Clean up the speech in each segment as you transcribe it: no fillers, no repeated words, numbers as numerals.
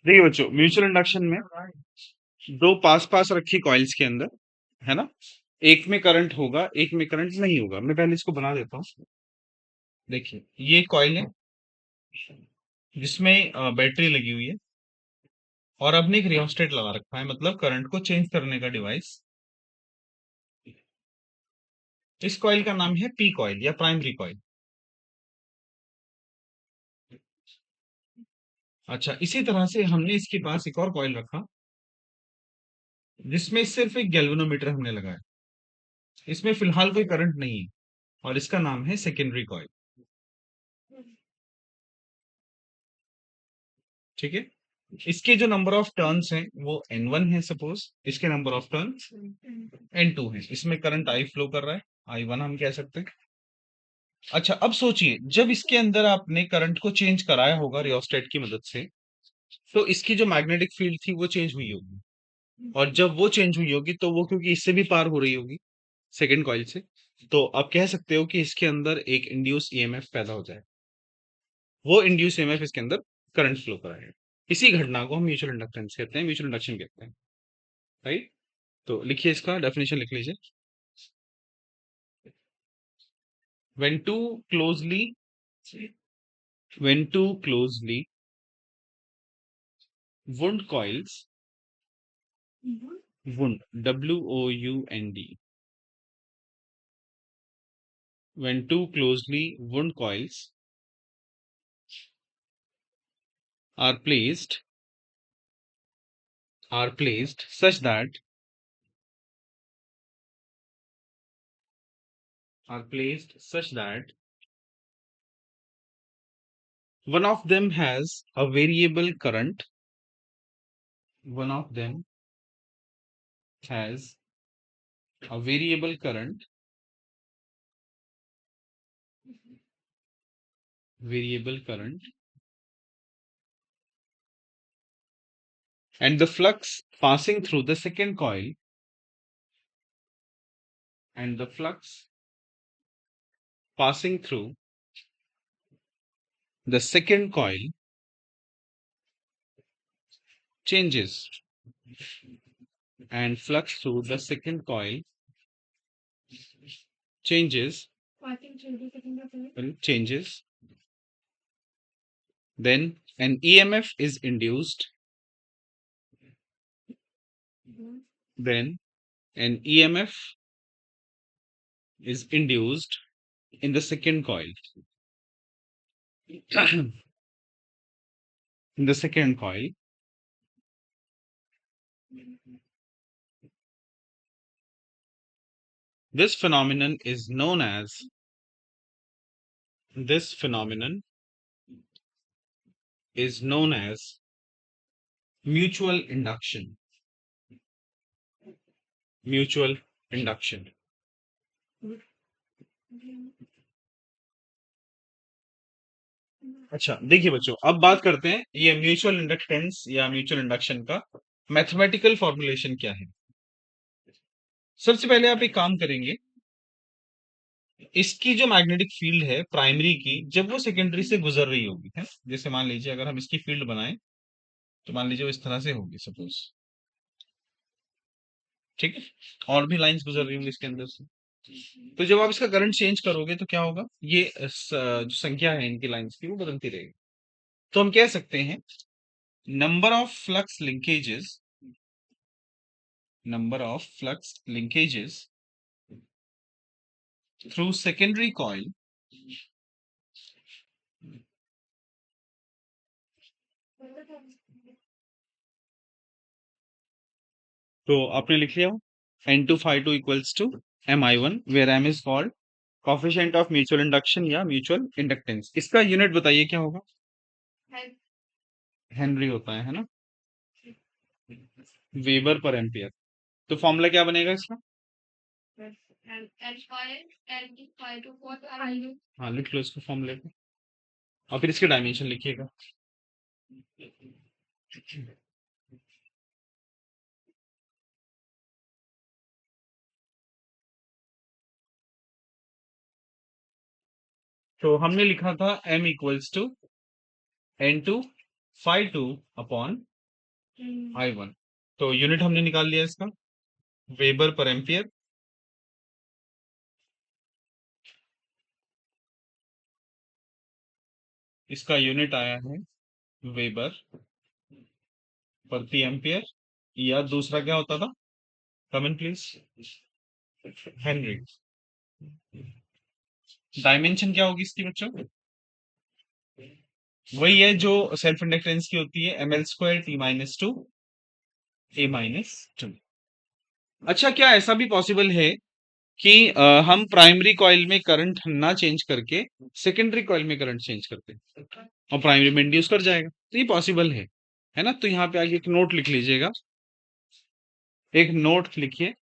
देखिए बच्चों, mutual induction में दो पास पास रखी कॉइल्स के अंदर, है ना, एक में करंट होगा, एक में करंट नहीं होगा। मैं पहले इसको बना देता हूँ। देखिए, ये कॉइल है जिसमें बैटरी लगी हुई है और आपने एक रियोस्टेट लगा रखा है, मतलब करंट को चेंज करने का डिवाइस। इस कॉइल का नाम है पी कॉइल या प्राइमरी कॉइल। अच्छा, इसी तरह से हमने इसके पास एक और कॉइल रखा जिसमें सिर्फ एक गैल्वेनोमीटर हमने लगाया। इसमें फिलहाल कोई करंट नहीं है और इसका नाम है सेकेंडरी कॉइल। ठीक है, इसके जो नंबर ऑफ टर्न्स हैं वो N1 है, सपोज इसके नंबर ऑफ टर्न्स N2 है। इसमें करंट I फ्लो कर रहा है, I1 हम कह सकते हैं। अच्छा, अब सोचिए, जब इसके अंदर आपने करंट को चेंज कराया होगा रियोस्टेट की मदद से, तो इसकी जो मैग्नेटिक फील्ड थी वो चेंज हुई होगी, और जब वो चेंज हुई होगी तो वो क्योंकि इससे भी पार हो रही होगी सेकेंड कॉइल से, तो आप कह सकते हो कि इसके अंदर एक इंड्यूस ईएमएफ पैदा हो जाए। वो इंड्यूस ईएमएफ इसके अंदर करंट फ्लो कराएगा। इसी घटना को हम म्यूचुअल इंडक्टेंस कहते हैं, म्यूचुअल इंडक्शन कहते हैं। राइट, तो लिखिए, इसका डेफिनेशन लिख लीजिए। when two closely when two closely wound coils, wound, wound, when two closely wound coils are placed such that one of them has a variable current, one of them has a variable current, variable current, and the flux passing through the second coil, and the flux passing through the second coil changes, and flux through the second coil changes, changes, then an EMF is induced, then an EMF is induced in the second coil. In the second coil, this phenomenon is known as this phenomenon is known as mutual induction. Mutual induction. अच्छा, देखिए बच्चों, अब बात करते हैं ये mutual inductance या mutual induction का मैथमेटिकल फॉर्मुलेशन क्या है। सबसे पहले आप एक काम करेंगे, इसकी जो मैग्नेटिक फील्ड है प्राइमरी की, जब वो सेकेंडरी से गुजर रही होगी, है, जैसे मान लीजिए अगर हम इसकी फील्ड बनाएं तो मान लीजिए वो इस तरह से होगी सपोज। ठीक है, और भी लाइंस गुजर रही होंगी इसके अंदर से, तो जब आप इसका करंट चेंज करोगे तो क्या होगा, ये जो संख्या है इनकी लाइंस की वो बदलती रहेगी। तो हम कह सकते हैं number of flux linkages, number of flux linkages through secondary coil तो आपने लिख लिया N2 phi 2 equals to Mi1 where M is called coefficient of mutual induction या mutual inductance। इसका यूनिट बताइए क्या होगा। हेनरी होता है ना, वेबर पर एम्पियर। तो फॉर्मूला क्या बनेगा इसका। हाँ, लिख लो इसको फॉर्मूले को और फिर इसके डायमेंशन लिखिएगा। तो हमने लिखा था M equals to N2 phi 2 upon I1। तो यूनिट हमने निकाल लिया इसका, वेबर पर एम्पियर। इसका यूनिट आया है वेबर प्रति एम्पियर, या दूसरा क्या होता था? Comment please. हेनरी। डायमेंशन क्या होगी इसकी बच्चों? वही है जो सेल्फ इंडक्टेंस की होती है, ml² t-2 a-2। अच्छा, क्या ऐसा भी पॉसिबल है कि हम प्राइमरी कॉइल में करंट ना चेंज करके सेकेंडरी कॉइल में करंट चेंज करते हैं और प्राइमरी में इंड्यूस कर जाएगा? तो ये पॉसिबल है ना? तो यहाँ पे आगे एक नोट लिख लीजिएगा, एक नोट लिखिए।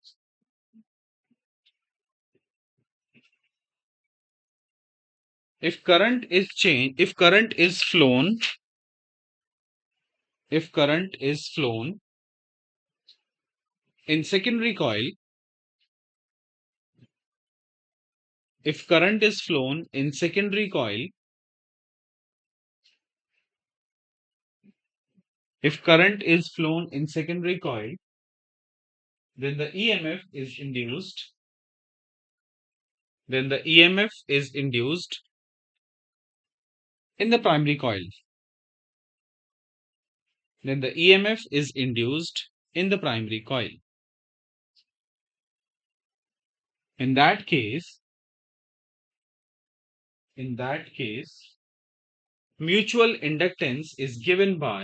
if current is flown if current is flown in secondary coil if current is flown in secondary coil if current is flown in secondary coil, then the emf is induced then the emf is induced in the primary coil then the emf is induced in the primary coil. In that case, mutual inductance is given by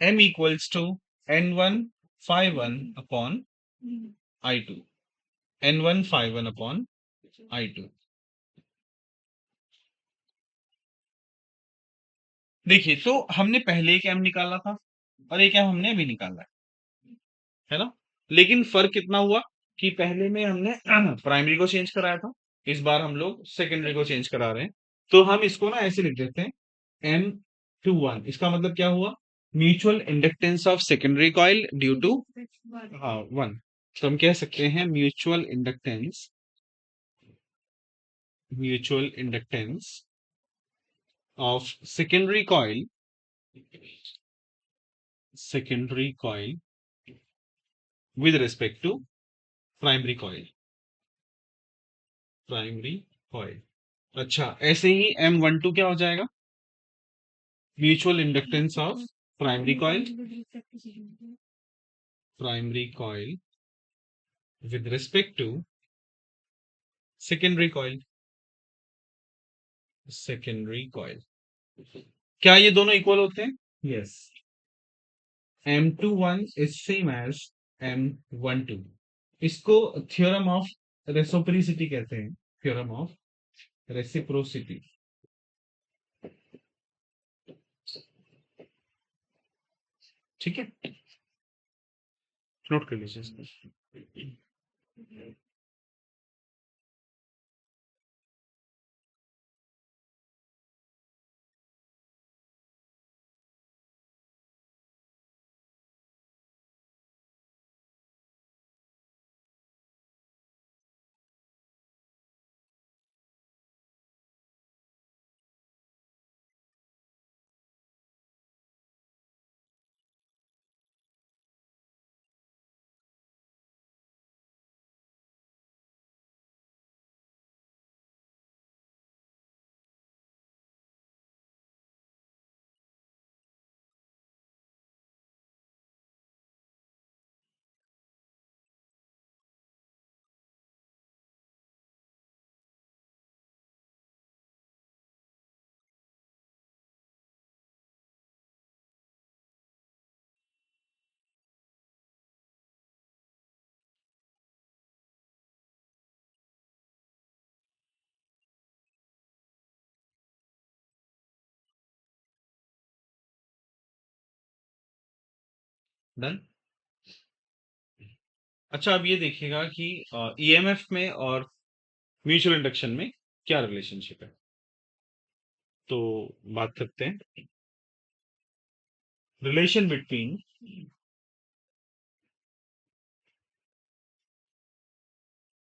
m equals to n1 phi 1 upon I2, n1 phi 1 upon I2। देखिए, तो हमने पहले एक m निकाला था और एक m हमने अभी निकाला है ना? लेकिन फर्क कितना हुआ कि पहले में हमने प्राइमरी को चेंज कराया था, इस बार हम लोग सेकेंडरी को चेंज करा रहे हैं। तो हम इसको ना ऐसे लिख देते हैं M21। इसका मतलब क्या हुआ? Mutual inductance of secondary coil due to 1। तो हम कह सकते हैं mutual inductance of secondary coil with respect to primary coil. अच्छा, ऐसे ही M12 क्या हो जाएगा? Mutual inductance of primary coil with respect to secondary coil. क्या ये दोनों इक्वल होते हैं? Yes. M21 is same as M12। इसको थ्योरम ऑफ रेसिप्रोसिटी कहते हैं, थ्योरम ऑफ रेसिप्रोसिटी। ठीक है, नोट कर लीजिए इसको। डन। अच्छा, अब ये देखिएगा कि ईएमएफ में और म्यूचुअल इंडक्शन में क्या रिलेशनशिप है, तो बात करते हैं। Relation between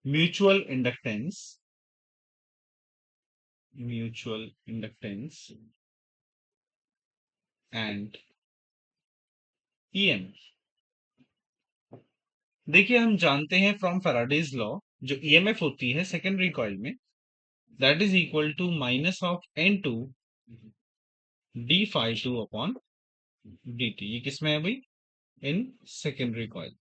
mutual inductance and EMF. देखिए हम जानते हैं फ्रॉम फैराडेज लॉ, जो ईएमएफ होती है सेकेंडरी कॉइल में, that is equal to minus of N two d phi two upon D t. ये किसमें है भाई? In secondary coil.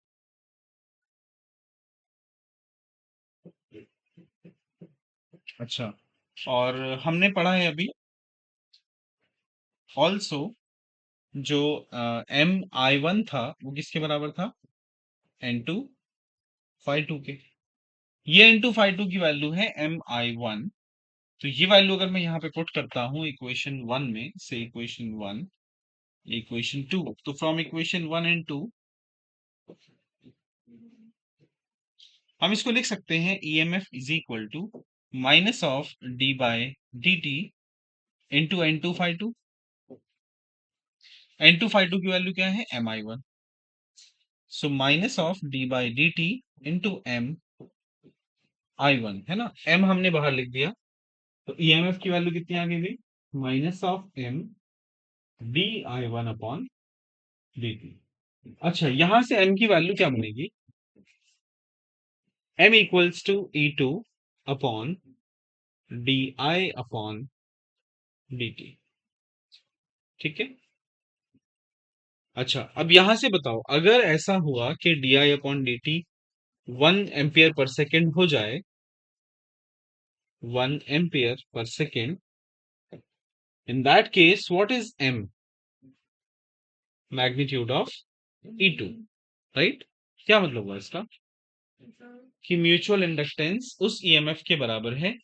अच्छा, और हमने पढ़ा है अभी ऑल्सो, जो एम आई वन था वो किसके बराबर था? एन टू फाई टू के। ये एन टू फाई टू की वैल्यू है एम आई वन। तो ये वैल्यू अगर मैं यहाँ पे पुट करता हूँ इक्वेशन वन में, से इक्वेशन वन, इक्वेशन टू, तो from equation one and two हम इसको लिख सकते हैं EMF is equal to minus of d by d t into N two phi two. N two phi two की वैल्यू क्या है? M I one. So minus of d by d t into M I one, है ना? M हमने बाहर लिख दिया, तो ईएमएफ की वैल्यू कितनी आ गई? Minus of M d I one upon D t. अच्छा, यहां से एम की वैल्यू क्या बनेगी? M equals to E two upon D I upon D t. ठीक है। अच्छा, अब यहां से बताओ, अगर ऐसा हुआ कि d I upon D t 1 ampere per second हो जाए, 1 ampere per second, in that case what is M? Magnitude of E two, right? क्या मतलब हुआ इसका? कि म्यूचुअल इंडक्टेंस उस ईएमएफ के बराबर है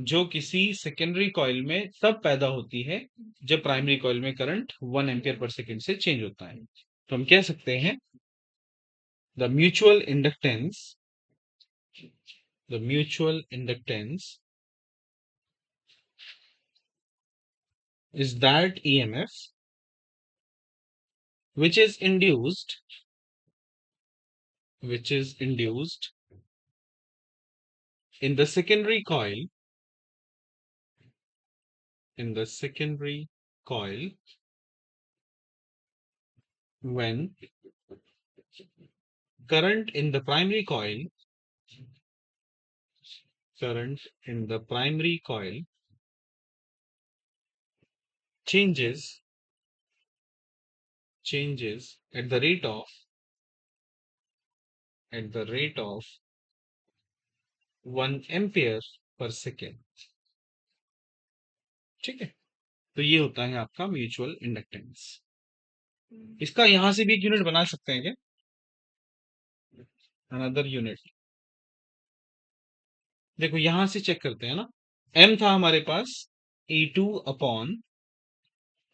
जो किसी सेकेंडरी कॉइल में तब पैदा होती है जब प्राइमरी कॉइल में करंट 1 एम्पियर पर सेकेंड से चेंज होता है। तो हम कह सकते हैं the mutual inductance, the mutual inductance is that EMF which is induced, which is induced in the secondary coil, in the secondary coil when current in the primary coil, current in the primary coil changes, changes at the rate of, at the rate of 1 ampere per second. ठीक है, तो ये होता है आपका mutual inductance. इसका यहां से भी एक यूनिट बना सकते हैं क्या? अनदर यूनिट, देखो यहां से चेक करते हैं ना। एम था हमारे पास E two upon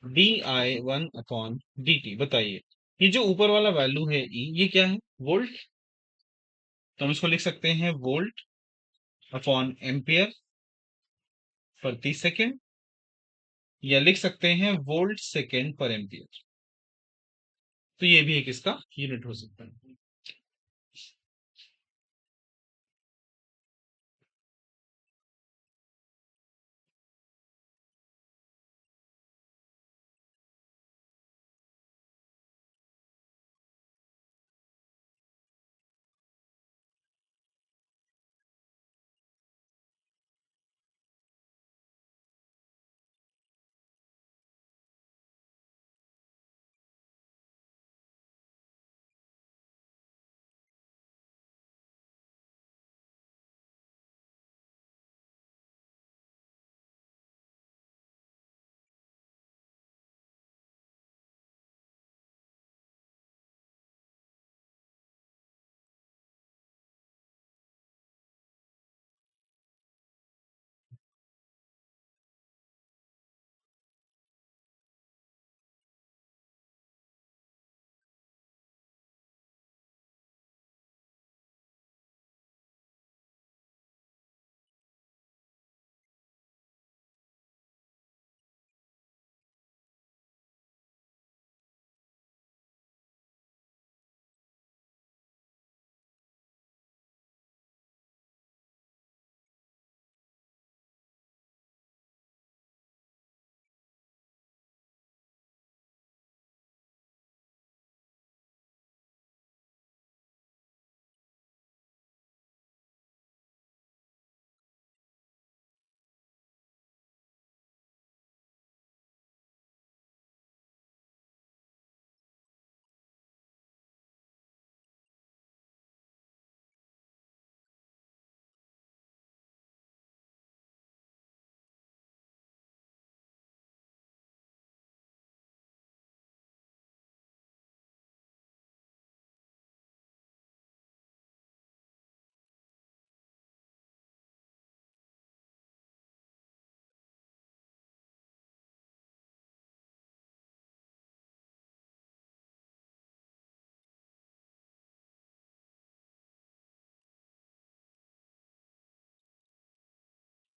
D I one upon D T. बताइए, ये जो ऊपर वाला वैल्यू है ई, ये क्या है? वोल्ट। तो हम इसको लिख सकते हैं वोल्ट अपॉन एम्पियर प्रति सेकेंड, या लिख सकते हैं वोल्ट सेकेंड पर एम्पियर। तो ये भी एक इसका यूनिट हो सकता है।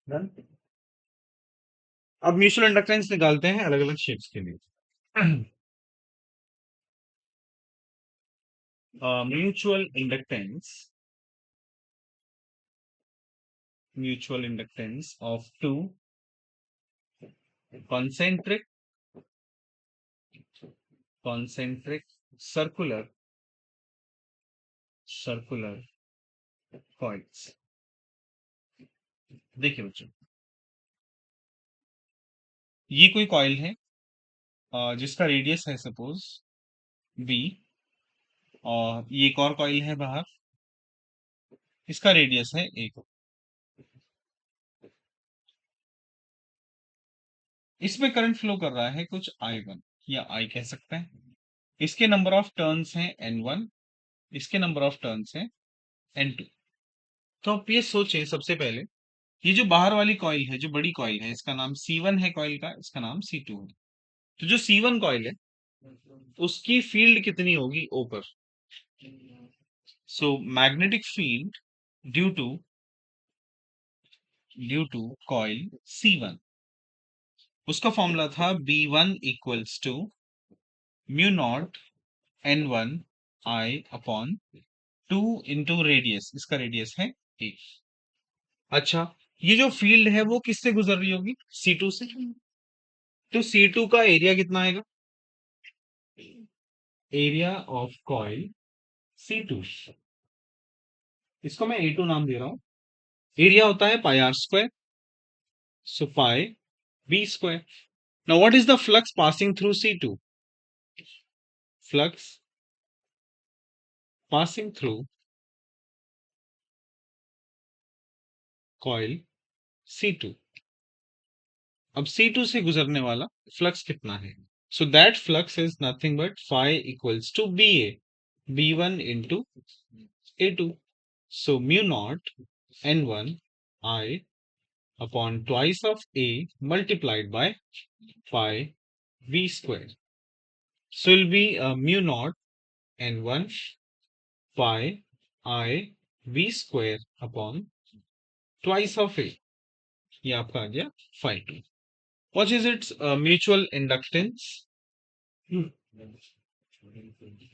Done? अब म्यूचुअल इंडक्टेंस निकालते हैं अलग अलग शेप्स के लिए। Mutual inductance, mutual inductance of two concentric concentric circular circular coils। देखिए बच्चों, ये कोई कॉइल है जिसका रेडियस है सपोज बी, और ये एक और कॉइल है बाहर, इसका रेडियस है ए। इसमें करंट फ्लो कर रहा है कुछ I1 या I कह सकते हैं। इसके नंबर ऑफ टर्न्स हैं N1, इसके नंबर ऑफ टर्न्स हैं N2। तो आप ये सोचें सबसे पहले, ये जो बाहर वाली कॉइल है, जो बड़ी कॉइल है, इसका नाम C1 है, कॉइल का इसका नाम C2 है। तो जो C1 कॉइल है उसकी फील्ड कितनी होगी O पर? So magnetic field due to coil C1, उसका फॉर्मूला था B1 equals to mu naught N1 I upon 2 into radius, इसका रेडियस है ए। अच्छा, ये जो फील्ड है वो किससे गुजर रही होगी? C2 से। तो C2 का एरिया कितना आएगा? एरिया ऑफ कॉइल C2, इसको मैं A2 नाम दे रहा हूं। एरिया होता है pi R square, so pi B square. Now what is the flux passing through C2? Flux passing through coil C2। अब C2 से गुजरने वाला फ्लक्स कितना है? So that flux is nothing but phi equals to B A, B1 into A2। So mu naught N1 I upon twice of A multiplied by phi V square. So it will be mu naught N1 phi I V square upon twice of A. ये आपका आ गया phi 2। What is its mutual inductance? Hmm.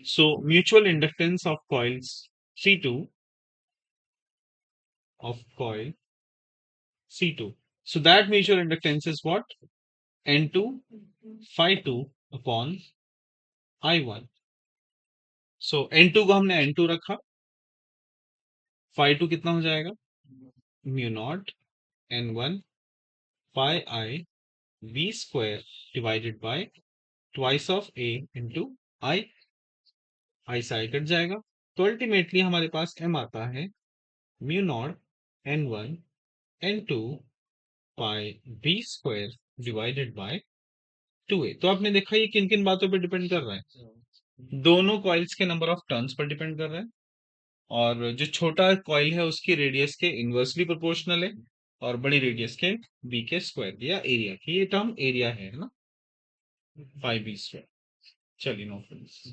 So mutual inductance of coils C2, of coil C2. So that mutual inductance is what? N2 phi 2 upon I1। So N2 को हमने N2 रखा, phi 2 कितना हो जाएगा? Mu naught N1 pi I V square divided by twice of A into I. I से I cut जाएगा, तो ultimately हमारे पास M आता है म्यू नॉट N1 N2 पाई V square divided bye 2A। तो आपने देखा ये किन किन बातों पर डिपेंड कर रहा है? दोनों कॉइल्स के number of turns per depend कर रहा है, और जो छोटा कॉइल है उसकी रेडियस के इनवर्सली प्रोपोर्शनल है, और बड़ी रेडियस के बी के स्क्वायर या एरिया की, ये टर्म एरिया है ना, 5B स्क्वायर। चलिए नो फ्रेंड्स,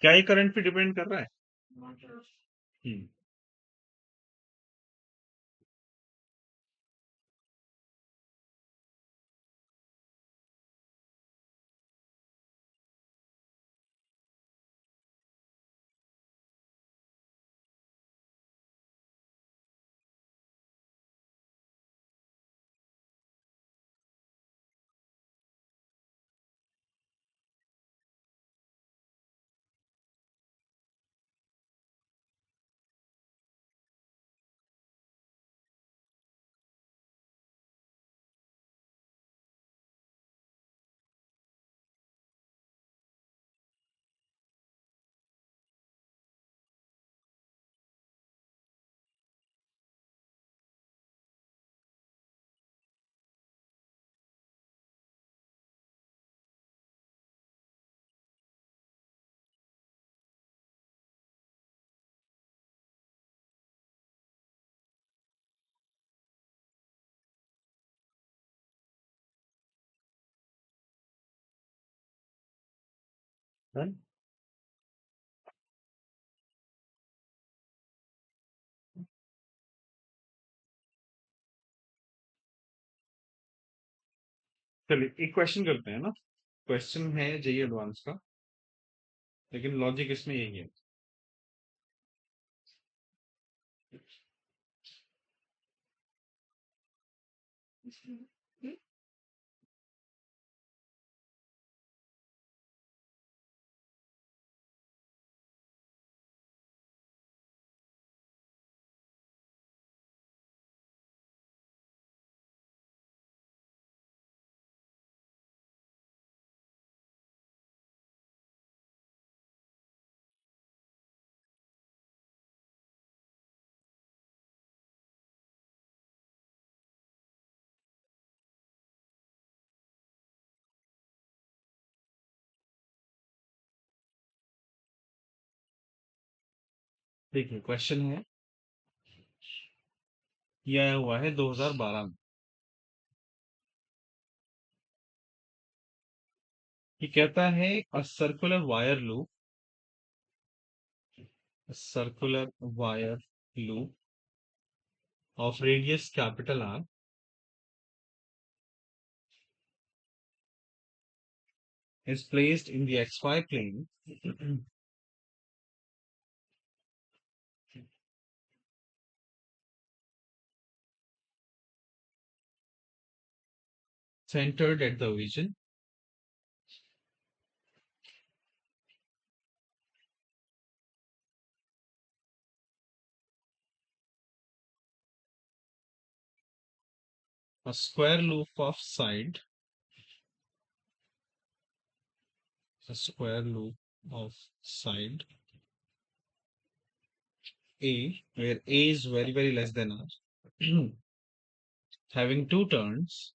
क्या ये करंट पे डिपेंड कर रहा है? हम्म, Done? चलिए एक क्वेश्चन करते हैं ना। क्वेश्चन है जेई एडवांस का, लेकिन लॉजिक इसमें यही है। देखिए क्वेश्चन है, ये आया हुआ है 2012 में। ये कहता है a circular wire loop, circular wire loop of radius capital R is placed in the xy plane centered at the origin. A square loop of side, a square loop of side A, where A is very, very less than R, having two turns,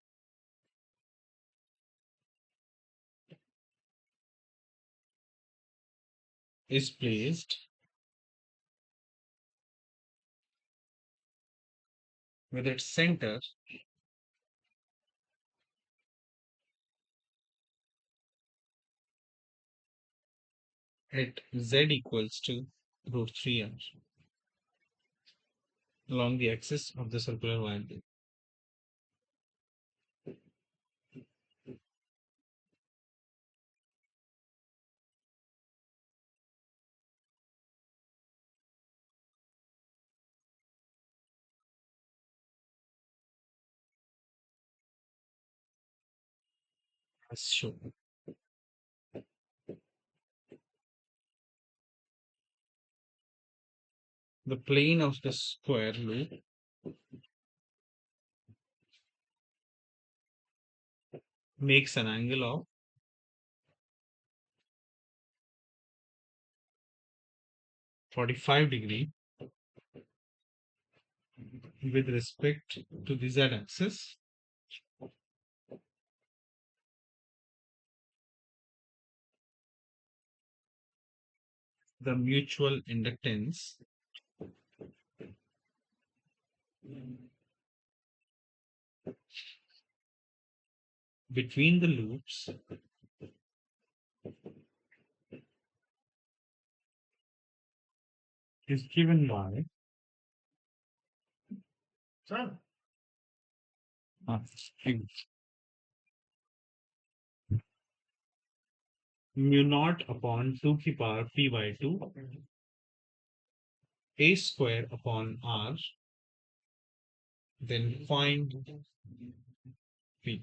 is placed with its center at z equals to root 3r along the axis of the circular wire loop. As shown. The plane of the square loop makes an angle of 45 degree with respect to the z-axis. The mutual inductance between the loops is given by uh, mu naught upon 2 की power p by 2 a square upon r, then find p.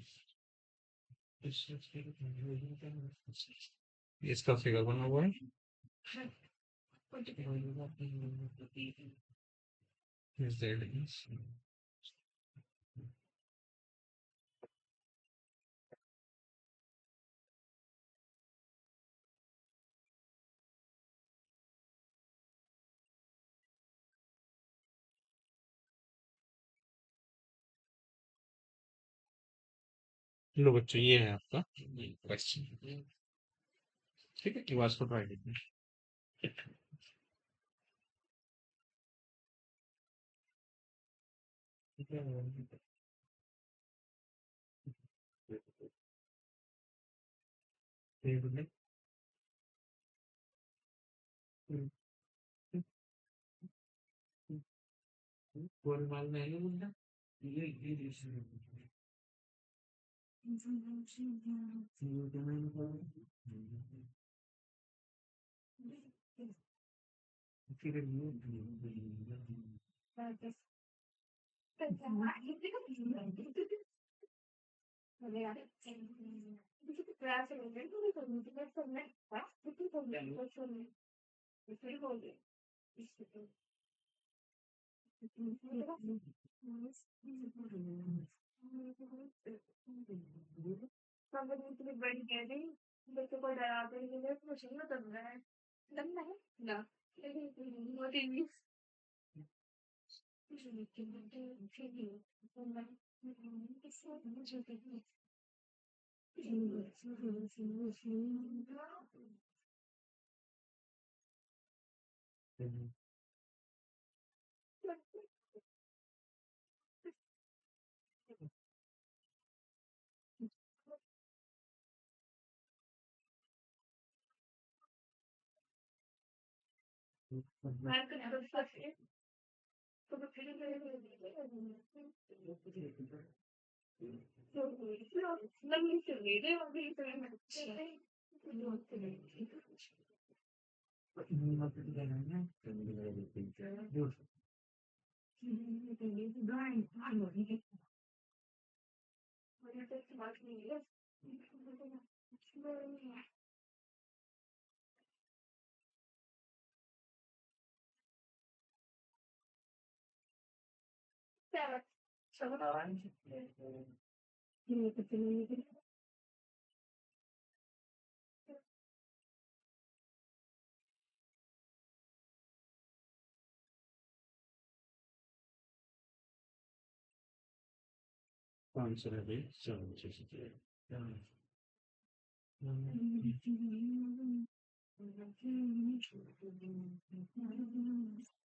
इसका figure बना हुआ है, z is लो बच्चों ये है आपका question. ठीक है, आवाज को ट्राई करते हैं।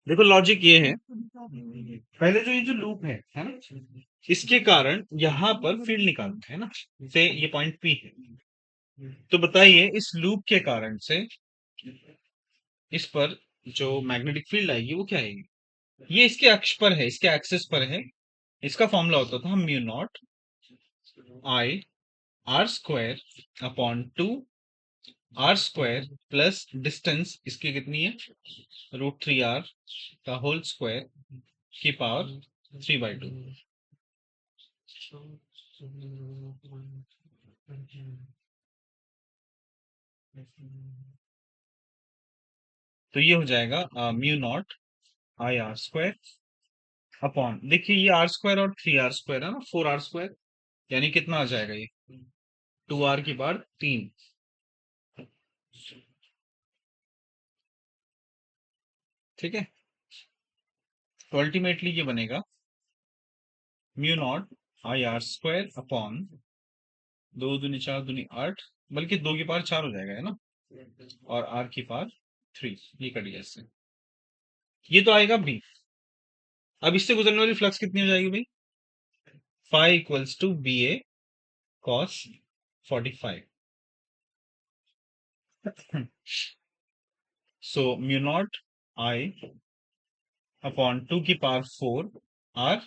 देखो लॉजिक ये है, पहले जो ये जो लूप है ना, इसके कारण यहाँ पर फील्ड निकालते हैं ना, से ये पॉइंट पी है। तो बताइए इस लूप के कारण से इस पर जो मैग्नेटिक फील्ड आएगी वो क्या आएगी? ये इसके अक्ष पर है, इसके एक्सिस पर है। इसका फॉर्मूला होता था mu naught I R square upon 2 R square plus distance इसकी कितनी है, √3r का होल स्क्वायर की पावर 3/2। तो ये हो जाएगा mu naught I R square upon, देखिए ये आर स्क्वायर और 3r² है ना, 4r², यानी कितना आ जाएगा ये 2r की पावर 3। ठीक है, तो अल्टीमेटली ये बनेगा mu naught I R square upon 2 दूनी 4 दूनी 8, बल्कि 2 की पावर 4 हो जाएगा, है ना, और r की पावर 3, ये कट गया इससे। ये तो आएगा b। अब इससे गुजरने वाली फ्लक्स कितनी हो जाएगी भाई, phi equals to B A cos 45। So mu naught I upon 2 की पावर 4 r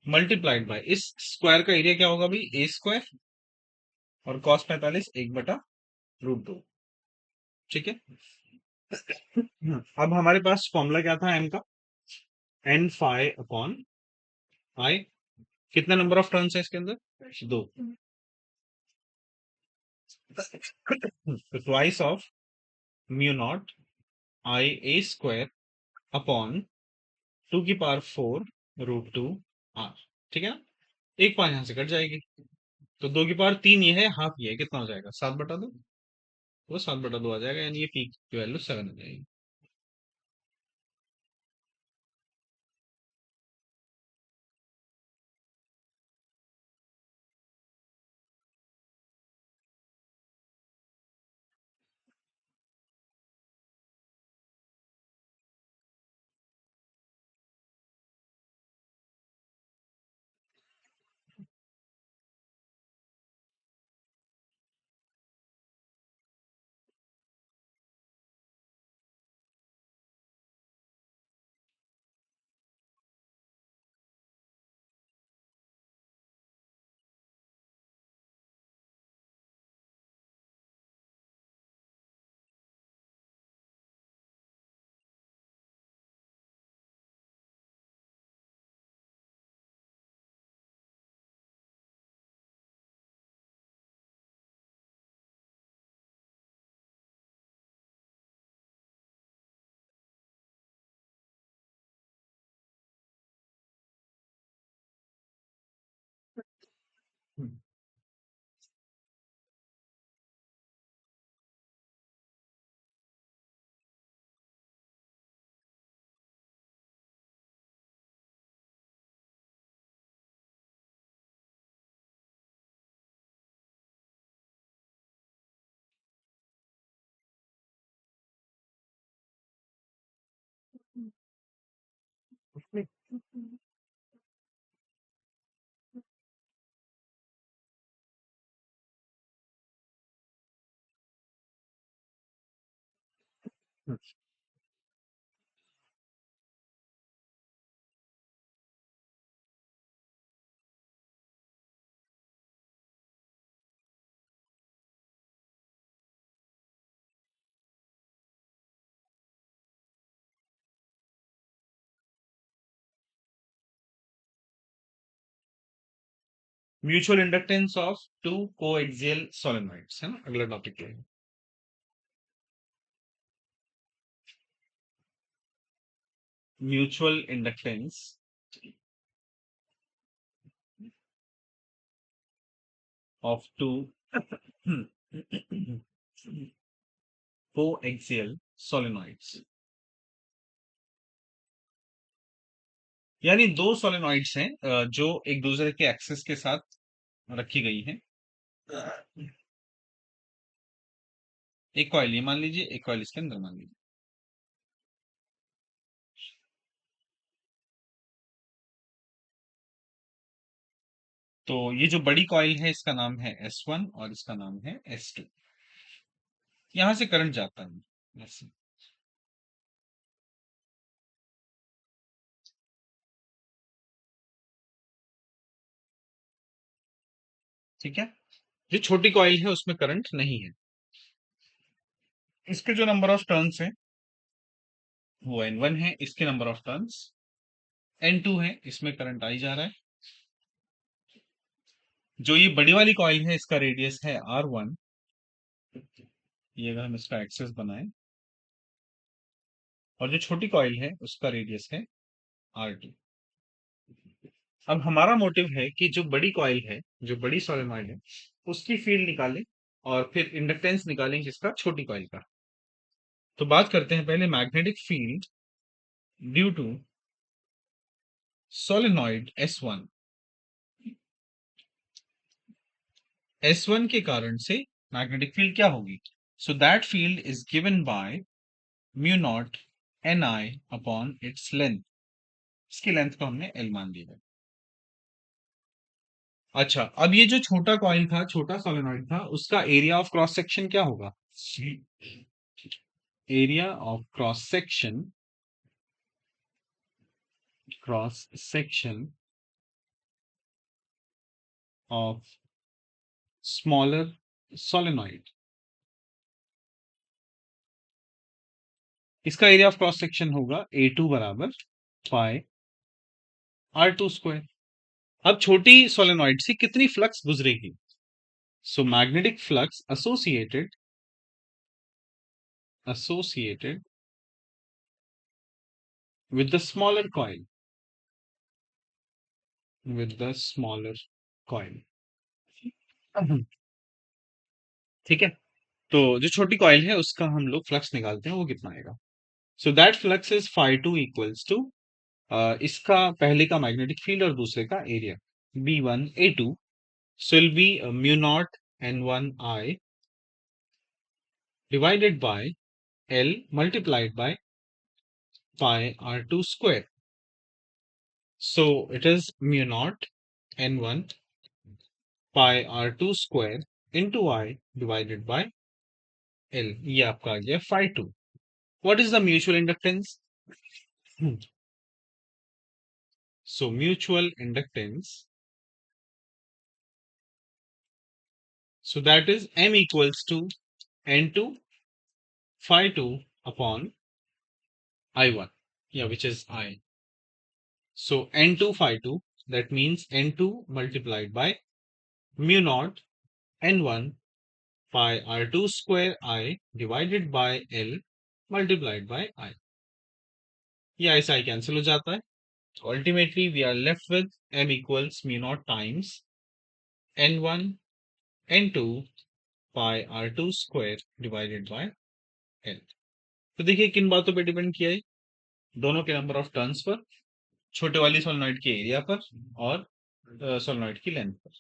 मल्टीप्लाइड बाय इस स्क्वायर का एरिया क्या होगा भाई, ए स्क्वायर, और cos 45 1/√2। ठीक है, अब हमारे पास फॉर्मूला क्या था एम का, एन फाई अपॉन आई, कितना नंबर ऑफ टर्न्स है इसके अंदर, 2, twice of mu naught I A square upon 2 की पावर 4 √2 r। ठीक है ना, एक 5 यहां से कट जाएगी, तो 2 की पावर 3 ये है, हाफ ये है, कितना हो जाएगा 7/2, वो 7/2 आ जाएगा, यानी ये पीक की वैल्यू 7 हो जाएगी। Mutual inductance of two coaxial solenoids है ना अगला टॉपिक है। Mutual inductance of two coaxial solenoids, यानी दो सोलेनॉइड्स हैं जो एक दूसरे के एक्सिस के साथ रखी गई हैं। एक कॉइल ये मान लीजिए, एक कॉइल इसके अंदर मान लीजिए। तो ये जो बड़ी कॉइल है इसका नाम है S1 और इसका नाम है S2। यहां से करंट जाता है ऐसे, ठीक है। जो छोटी कॉइल है उसमें करंट नहीं है। इसके जो नंबर ऑफ टर्न्स है वो N1 है, इसके नंबर ऑफ टर्न्स N2 है, इसमें करंट आई जा रहा है। जो ये बड़ी वाली कॉइल है इसका रेडियस है R1, ये अगर हम इसका एक्सेस बनाएं, और जो छोटी कॉइल है उसका रेडियस है R2। अब हमारा मोटिव है कि जो बड़ी कॉइल है, जो बड़ी सोलेनॉइड है, उसकी फील्ड निकालें और फिर इंडक्टेंस निकालें जिसका छोटी कॉइल का। तो बात करते हैं पहले magnetic field due to solenoid S1। S1 के कारण से मैग्नेटिक फील्ड क्या होगी? So that field is given by mu naught N I upon its length. इसकी लेंथ को हमने L मान लिया है। अच्छा, अब ये जो छोटा कॉइल था, छोटा सोलेनॉइड था, उसका एरिया ऑफ क्रॉस सेक्शन क्या होगा? Area of cross section of smaller solenoid, इसका एरिया ऑफ क्रॉस सेक्शन होगा A2 बराबर पाई R2 स्क्वायर। अब छोटी सोलेनॉइड से कितनी फ्लक्स गुजरेगी? So magnetic flux associated with the smaller coil, with the smaller coil। ठीक है। तो जो छोटी कॉइल है उसका हम लोग फ्लक्स निकालते हैं, वो कितना आएगा? So that flux is φ2 equals to इसका पहले का मैग्नेटिक फील्ड और दूसरे का area B1 A2। So will be mu naught N1 I divided by L multiplied by pi R2 square। So it is mu naught N1 pi R2 square into I divided by L। ये आपका आ गया φ2। What is the mutual inductance? So mutual inductance, so that is M equals to N2 φ2 upon I1, yeah, which is I। So N2 φ2, that means N2 multiplied by mu naught N1 pi R2 square I divided by L multiplied by I। ये ऐसा I cancel हो जाता है। So ultimately we are left with M equals mu naught times N1 N2 pi R2 square divided by L। तो देखिए किन बातों पे डिपेंड किया है? दोनों के नंबर ऑफ टर्न्स पर, छोटे वाली सोलेनॉइड के एरिया पर, और सोलेनॉइड की लेंथ पर।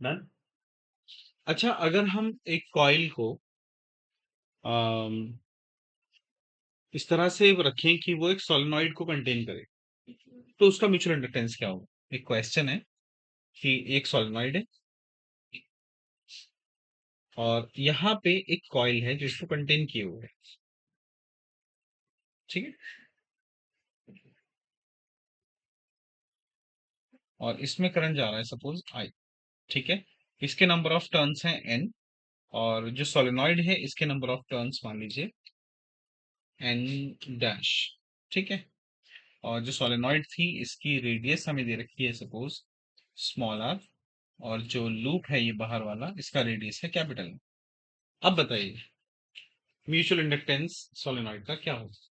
डन। अच्छा, अगर हम एक कॉइल को अम, इस तरह से रखें कि वो एक सोलेनॉइड को कंटेन करे, तो उसका म्यूचुअल इंडक्टेंस क्या होगा? एक क्वेश्चन है कि एक सोलेनॉइड है और यहाँ पे एक कॉइल है जिसको कंटेन किए हुए है, ठीक है? और इसमें करंट जा रहा है सपोज आई, ठीक है? इसके नंबर ऑफ टर्न्स हैं एन, और जो सोलेनॉइड है इसके नंबर ऑफ टर्न्स मान लीजिए एन डैश, ठीक है? और जो सोलेनॉइड थी इसकी रेडियस हमें दे रखी है सपोज स्मॉल आर, और जो लूप है ये बाहर वाला इसका रेडियस है कैपिटल। अब बताइए म्यूचुअल इंडक्टेंस सोलेनॉइड का क्या होगा?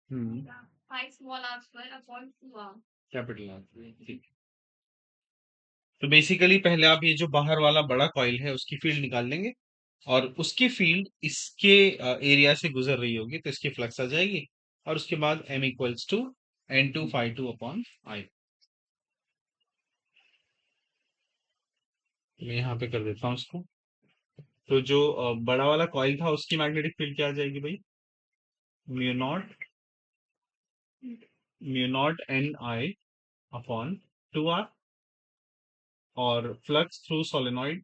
हम्म, कैपिटल आर, ठीक। तो बेसिकली पहले आप ये जो बाहर वाला बड़ा कॉइल है उसकी फील्ड निकाल लेंगे, और उसकी फील्ड इसके एरिया से गुजर रही होगी तो इसकी फ्लक्स आ जाएगी, और उसके बाद m equals to N2 φ2 upon I। मैं यहाँ पे कर देता हूँ उसको। तो जो बड़ा वाला कॉइल था उसकी मैग्नेटिक फील्ड क्या आ जाएगी भाई? Mu naught Ni upon 2R, और फ्लक्स थ्रू सोलेनॉइड,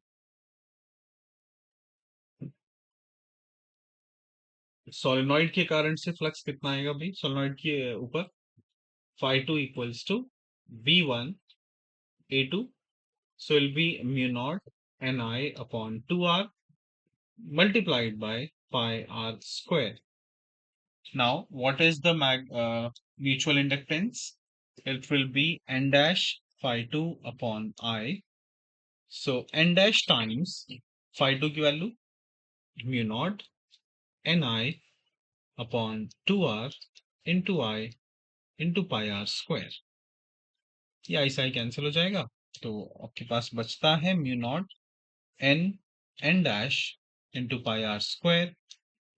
सोलेनॉइड के कारण से फ्लक्स कितना आएगा भाई सोलेनॉइड के ऊपर? φ2 equals to V1 A2, so it'll be mu naught Ni upon 2R multiplied by pi R square. Now, what is the mutual inductance? It will be N dash phi 2 upon I. So, N dash times phi 2 की value mu naught Ni upon 2R into I into pi R square. ये आई से I cancel हो जाएगा, तो आपके पास बचता है mu naught N N dash into pi R square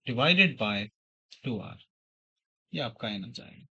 divided by 2R। ये आपका एन आ जाएगा।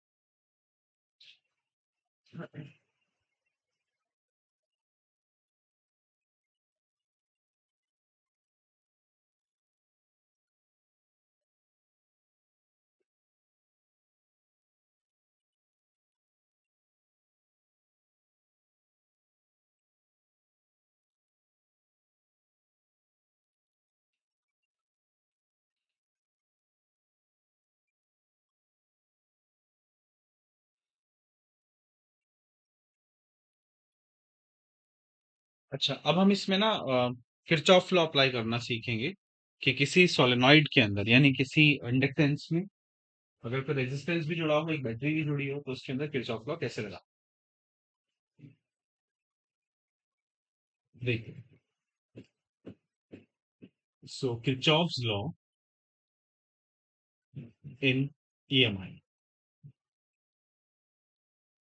अच्छा, अब हम इसमें ना किरचॉफ लॉ अप्लाई करना सीखेंगे कि किसी सोलेनॉइड के अंदर यानी किसी इंडक्टेंस में अगर कोई रेजिस्टेंस भी जुड़ा हो, एक बैटरी भी जुड़ी हो, तो उसके अंदर किरचॉफ लॉ कैसे लगा। देखिए, सो किरचॉफ्स लॉ इन ईएमआई।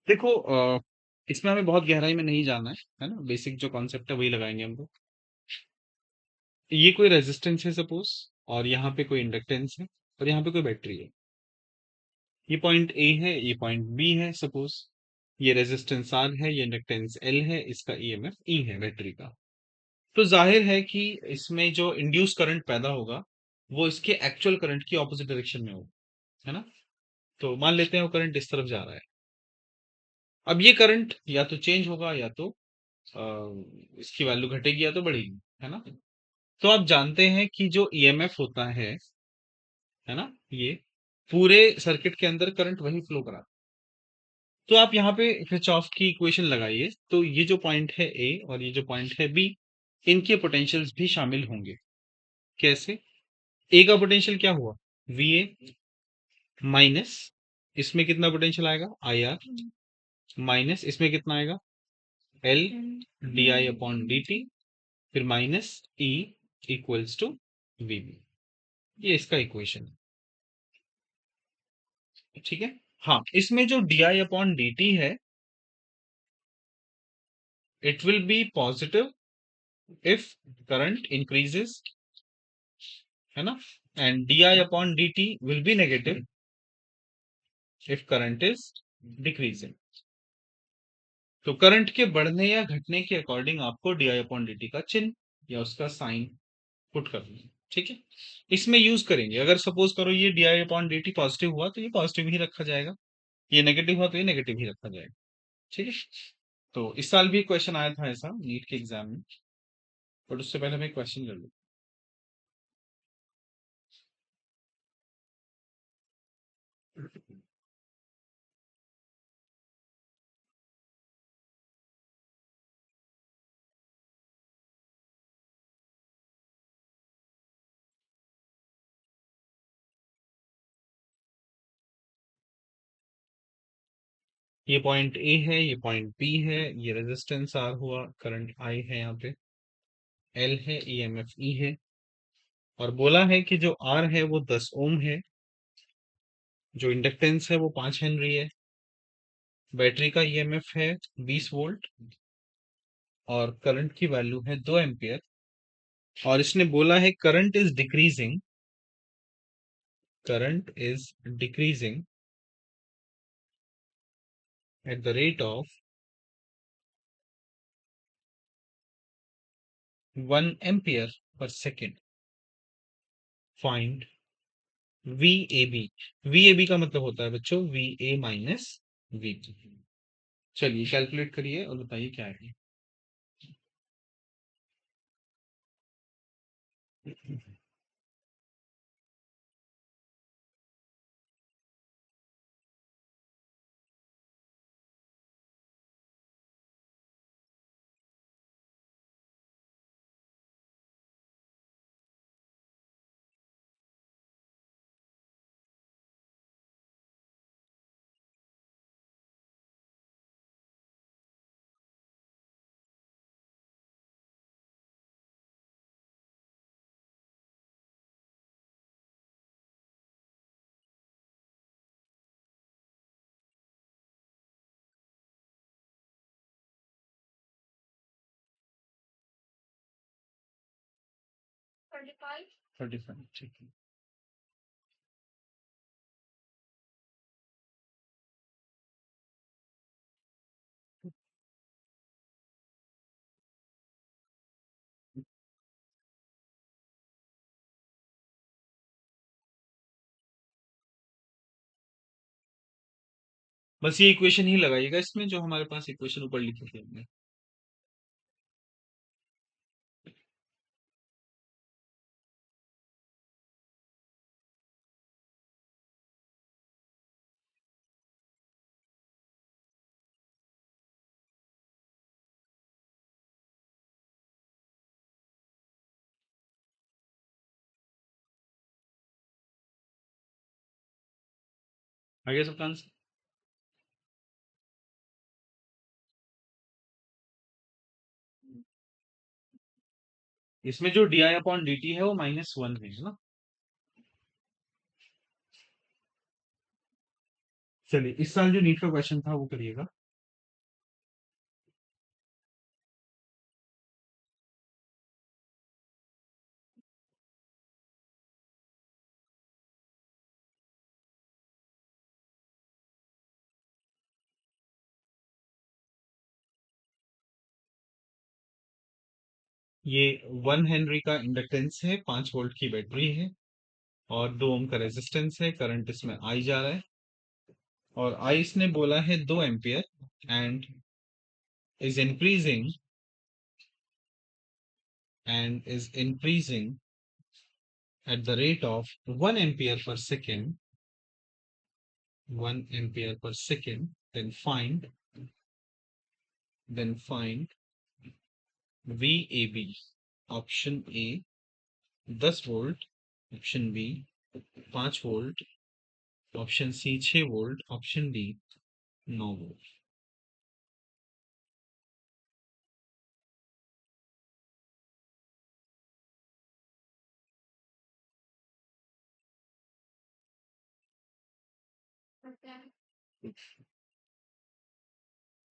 देखो, इसमें हमें बहुत गहराई में नहीं जाना है ना, बेसिक जो कॉन्सेप्ट है वही लगाएंगे हम लोग। ये कोई रेजिस्टेंस है सपोज, और यहाँ पे कोई इंडक्टेंस है, और यहाँ पे कोई बैटरी है। ये पॉइंट ए है, ये पॉइंट बी है सपोज। ये रेजिस्टेंस आर है, ये इंडक्टेंस एल है, इसका ईएमएफ ई है बैटरी का। तो जाहिर है कि इसमें जो इंड्यूस करंट पैदा होगा वो इसके एक्चुअल करंट की ऑपोजिट डायरेक्शन में होगा, है ना? तो मान लेते हैं वो करंट इस तरफ जा रहा है। अब ये करंट या तो चेंज होगा या तो इसकी वैल्यू घटेगी या तो बढ़ेगी, है ना? तो आप जानते हैं कि जो ईएमएफ होता है ना, ये पूरे सर्किट के अंदर करंट वही फ्लो करा। तो आप यहाँ पे किरचॉफ की इक्वेशन लगाइए, तो ये जो पॉइंट है ए और ये जो पॉइंट है बी, इनके पोटेंशियल्स भी शामिल होंगे। कैसे? ए का पोटेंशियल क्या हुआ? वी ए माइनस, इसमें कितना पोटेंशियल आएगा? आई आर, माइनस इसमें कितना आएगा? L D I upon D T, फिर minus E equals to V B. ये इसका इक्वेशन है, ठीक है। हाँ, इसमें जो D I upon D T है, it will be positive if current increases, है ना, and D I upon D T will be negative if current is decreasing. तो करंट के बढ़ने या घटने के अकॉर्डिंग आपको D I upon D T का चिन्ह या उसका साइन पुट करना है, ठीक है। इसमें यूज करेंगे, अगर सपोज करो ये D I upon D T positive हुआ तो ये पॉजिटिव ही रखा जाएगा, ये नेगेटिव हुआ तो ये नेगेटिव ही रखा जाएगा, ठीक है। तो इस साल भी क्वेश्चन आया था ऐसा नीट के एग्जाम में, बट उससे पहले मैं क्वेश्चन कर लूँ। ये पॉइंट ए है, ये पॉइंट बी है, ये रेजिस्टेंस आर हुआ, करंट आई है, यहाँ पे एल है, ईएमएफ ई है, और बोला है कि जो आर है वो 10 ओम है, जो इंडक्टेंस है वो 5 हेनरी है, बैटरी का ईएमएफ है 20 वोल्ट, और करंट की वैल्यू है 2 एम्पियर, और इसने बोला है current is decreasing at the rate of 1 ampere per second. Find V A B. V A B का मतलब होता है बच्चों V A minus V B. चलिए कैलकुलेट करिए और बताइए क्या है। थर्टी फाइव, ठीक है। बस ये इक्वेशन ही लगाइएगा इसमें, जो हमारे पास इक्वेशन ऊपर लिखी थी हमने। आगे सबका आंसर। इसमें जो D I upon D T है वो -1 है ना। चलिए इस साल जो नीट का क्वेश्चन था वो करिएगा। ये 1 हेनरी का इंडक्टेंस है, 5 वोल्ट की बैटरी है, और 2 ओम का रेजिस्टेंस है, करंट इसमें आई जा रहा है, और आई इसने बोला है 2 ampere, and is increasing at the rate of 1 ampere per second, 1 ampere per second, then find VAB. Option A 10 volt, option B 5 volt, option C 6 volt, option D 9 volt.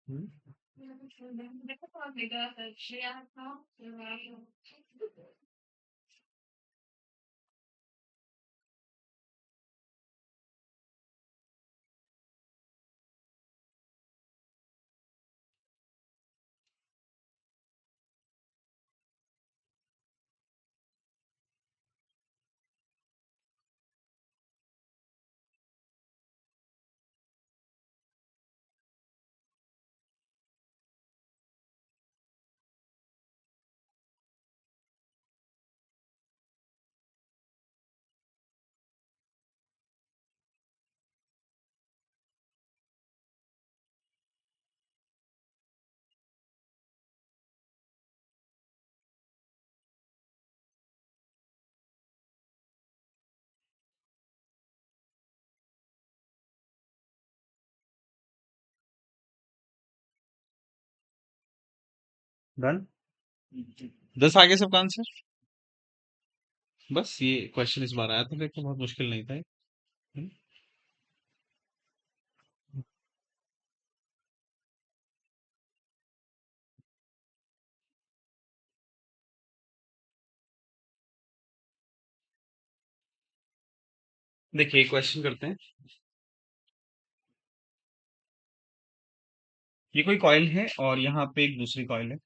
Hmm, done. 10 आगे सबका answer. बस ये question इस बार आया था, देखो बहुत मुश्किल नहीं था ये। हम्म, देखिए क्वेश्चन करते हैं। ये कोई कॉइल है और यहाँ पे एक दूसरी कॉइल है।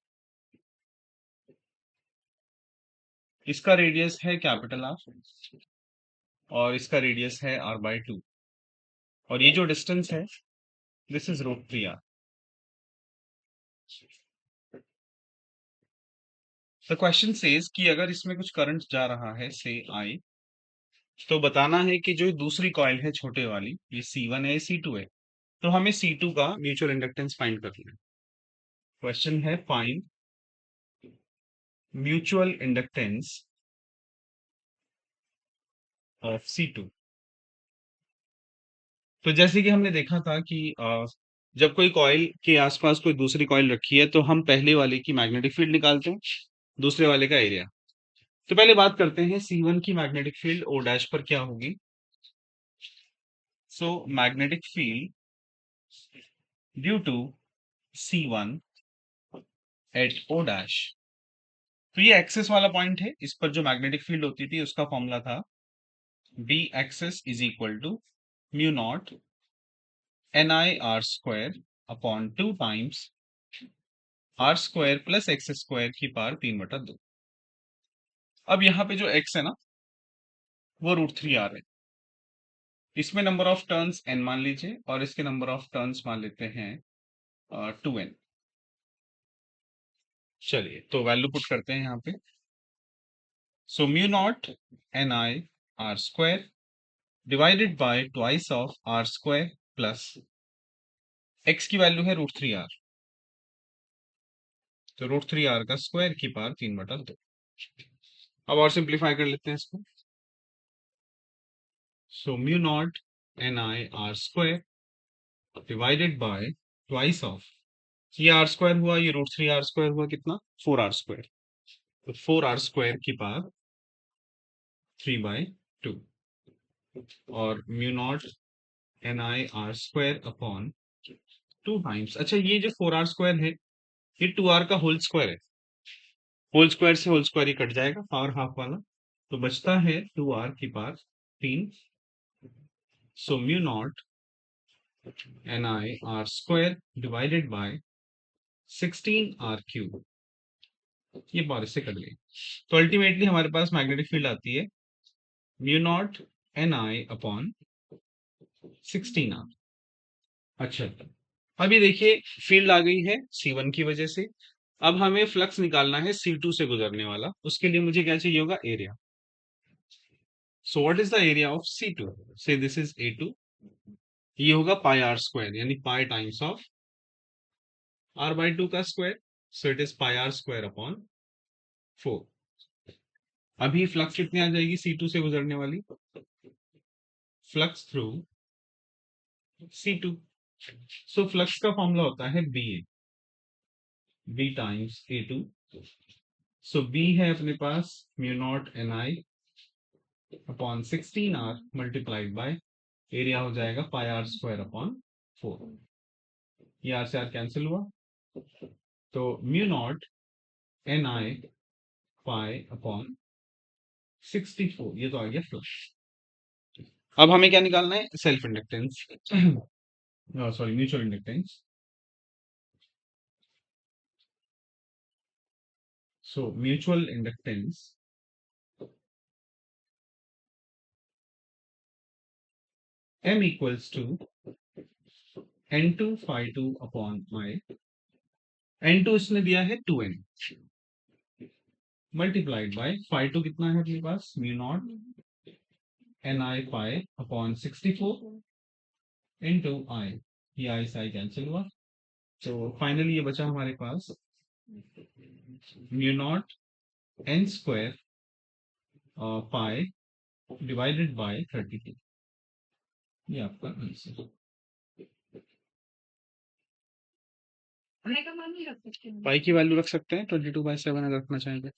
इसका रेडियस है कैपिटल आर और इसका रेडियस है r/2, और ये जो डिस्टेंस है this is √3r। The question says कि अगर इसमें कुछ करंट जा रहा है से I, तो बताना है कि जो दूसरी कॉइल है छोटे वाली, ये C1 है C2 है, तो हमें C2 का म्यूचुअल इंडक्टेंस फाइंड करना है। क्वेश्चन है find mutual inductance of C2। तो जैसे कि हमने देखा था कि जब कोई कॉइल के आसपास कोई दूसरी कॉइल रखी है तो हम पहले वाले की मैग्नेटिक फील्ड निकालते हैं, दूसरे वाले का एरिया। तो पहले बात करते हैं C1 की मैग्नेटिक फील्ड O डैश पर क्या होगी। So magnetic field due to C1 at O dash, तो ये एक्सेस वाला पॉइंट है, इस पर जो मैग्नेटिक फील्ड होती थी उसका फॉर्मूला था B axis is equal to mu naught NI r² upon 2 times r² plus x² की पावर 3/2। अब यहाँ पे जो x है ना वो √3r है। इसमें नंबर ऑफ टर्न्स n मान लीजिए और इसके नंबर ऑफ टर्न्स मान लेते हैं 2n। चलिए तो वैल्यू पुट करते हैं यहाँ पे। सो mu naught NI r² divided by twice of r² plus x की वैल्यू है √3r, तो √3r का स्क्वायर की पावर 3/2। अब और सिंप्लीफाई कर लेते हैं इसको। सो mu naught NI r² divided by twice of, ये r² हुआ, ये √3r² हुआ, कितना 4r², तो 4r² की पावर 3/2 और mu naught NI r² upon 2 times, अच्छा ये जो 4r² है ये 2r का होल स्क्वायर है, होल स्क्वायर से होल स्क्वायर ही कट जाएगा पावर हाफ वाला, तो बचता है 2r की power 3। So mu naught NI r² divided by 16r³, ये पावर इससे कट गई। तो अल्टीमेटली हमारे पास मैग्नेटिक फील्ड आती है mu naught NI upon 16r। अच्छा, अब ये देखिए फील्ड आ गई है C1 की वजह से। अब हमें फ्लक्स निकालना है C2 से गुजरने वाला, उसके लिए मुझे क्या चाहिए होगा, area. So what is the area of C2, से दिस इज A2, ये होगा पाई आर स्क्वायर, यानी pi times of R by two का square, so it is pi R square upon 4। अभी फ्लक्स कितनी आ जाएगी C2 से गुजरने वाली, flux through C2। So flux का फॉर्मूला होता है B times A2। So B है अपने पास mu naught NI upon 16R multiplied by area हो जाएगा पाई आर स्क्वायर अपॉन 4। ये आर से आर कैंसिल हुआ, तो mu naught NI pi upon 64, ये तो आ गया फ्लक्स। अब हमें क्या निकालना है, self inductance, sorry mutual inductance. So mutual inductance M equals to N2 phi 2 upon I, N2 इसने दिया है 2N मल्टीप्लाइड बाय phi 2 कितना है अपने पास, mu naught NI pi upon 64 into I, ये I से I कैंसिल हुआ, तो फाइनली ये बचा हमारे पास mu naught N square pi divided by 32। ये आपका आंसर। पाई की वैल्यू रख सकते हैं 22/7 अगर रखना चाहेंगे।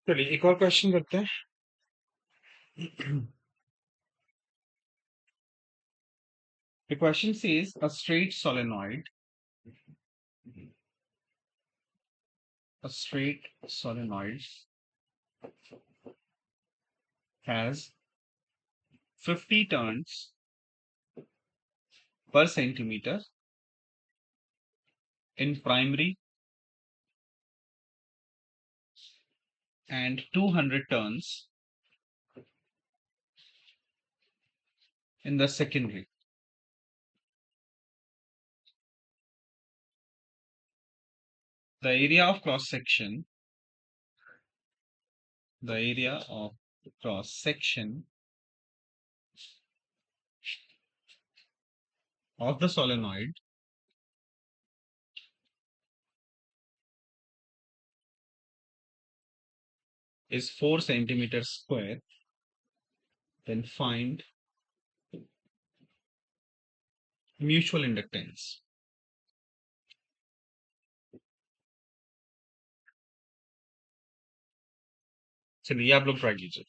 चलिए एक और क्वेश्चन करते हैं। The question says a straight solenoid has 50 turns per centimeter in primary and 200 turns in the secondary. The area of cross section, the area of cross section of the solenoid is 4 centimeters square. Then find mutual inductance. चलिए ये आप लोग try कीजिए।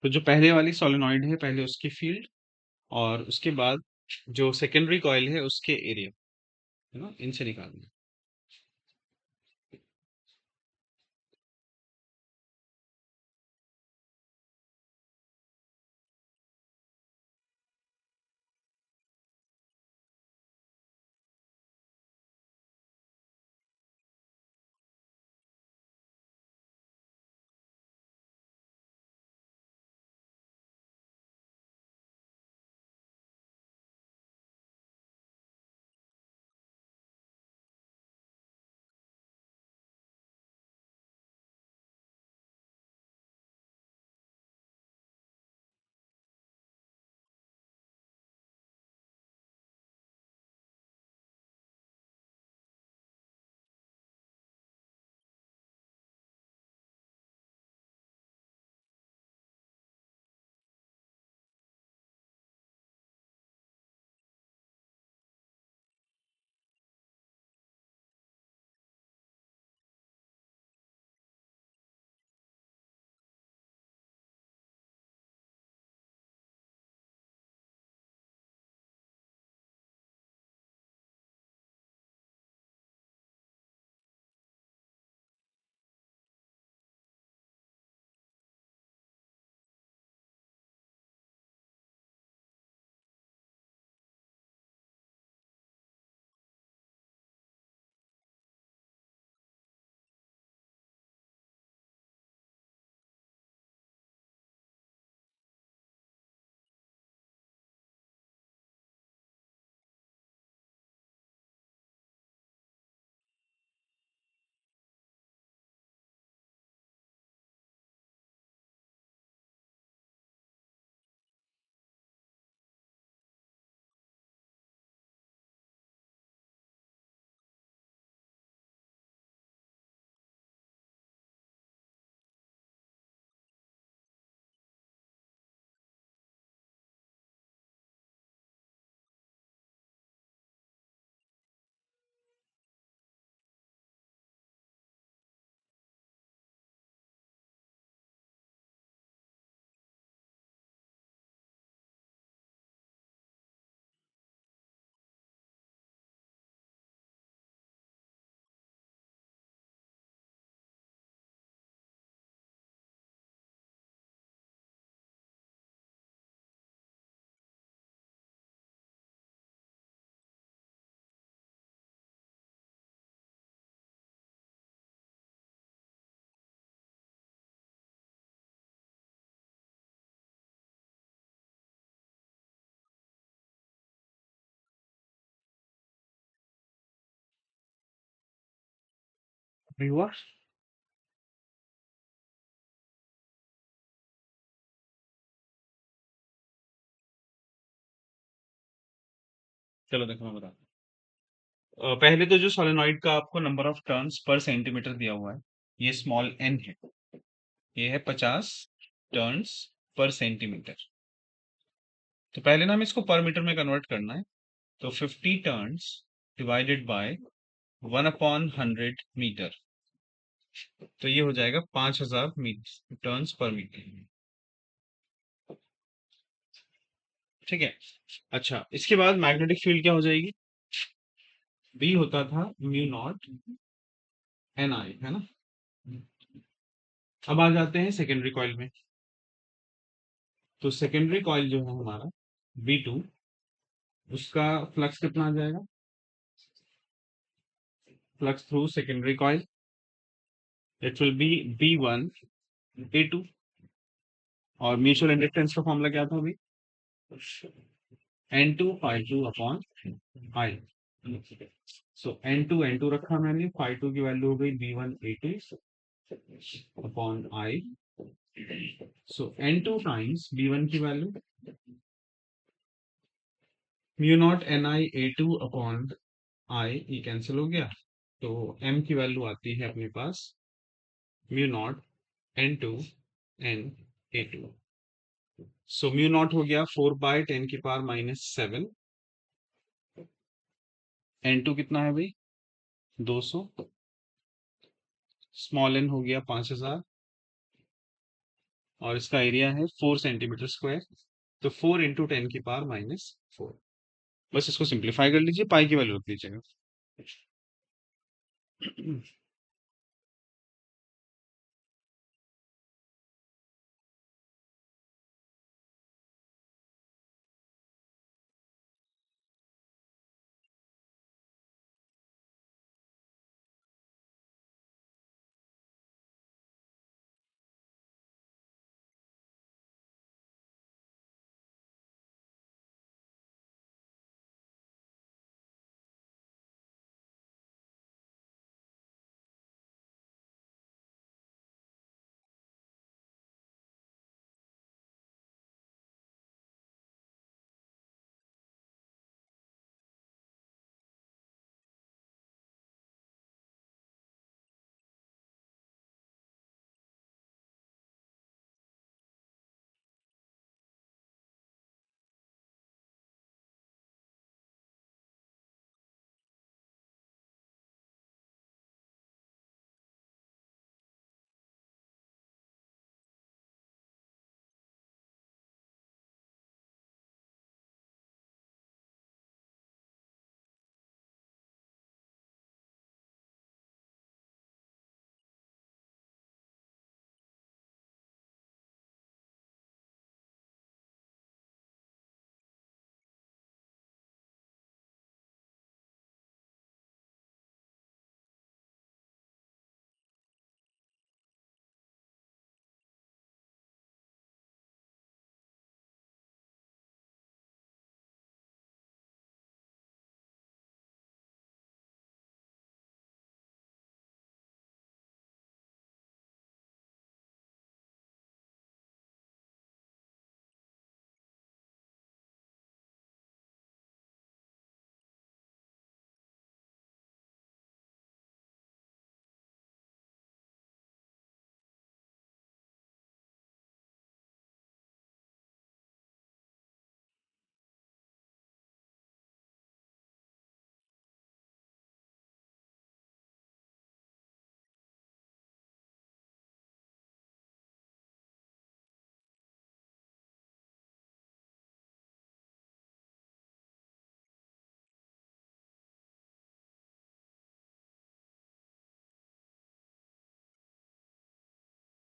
तो जो पहले वाली solenoid है पहले उसकी फील्ड और उसके बाद जो सेकेंडरी कॉइल है उसके एरिया, है ना, इनसे निकालना है। अभी हुआ? चलो देखो मैं बताता हूँ। पहले तो जो सोलेनोइड का आपको number of turns per centimetre दिया हुआ है, ये स्मॉल एन है, ये है 50 टर्न्स पर सेंटीमीटर। तो पहले ना हमें इसको पर मीटर में कन्वर्ट करना है। तो 50 टर्न्स डिवाइडेड बाय 1/100 मीटर, तो ये हो जाएगा 5000 मीटर टर्न्स पर मीटर। ठीक है। अच्छा, इसके बाद मैग्नेटिक फील्ड क्या हो जाएगी? बी होता था म्यू नॉट एन आई, है ना। अब आ जाते हैं सेकेंडरी कॉइल में। तो सेकेंडरी कॉइल जो है हमारा B2, उसका फ्लक्स कितना आ जाएगा? Flux through secondary coil, it will B B1 A2। और म्यूचुअल इंडक्टेंस का फॉर्मूला क्या था अभी? N2 phi 2 upon I। So N2 रखा मैंने, phi 2 की वैल्यू हो गई B1 A2 upon I। So N2 times B1 की value mu naught NI A2 upon I, ये कैंसिल हो गया। तो M की वैल्यू आती है अपने पास mu naught N2 so mu naught हो गया 4/10⁻⁻7। N2 कितना है भाई? 200। स्मॉल n हो गया 5000, और इसका एरिया है 4 सेंटीमीटर स्क्वायर। तो 4 × 10⁻⁻4। बस इसको सिंप्लीफाई कर लीजिए, पाई की वैल्यू रख लीजिएगा।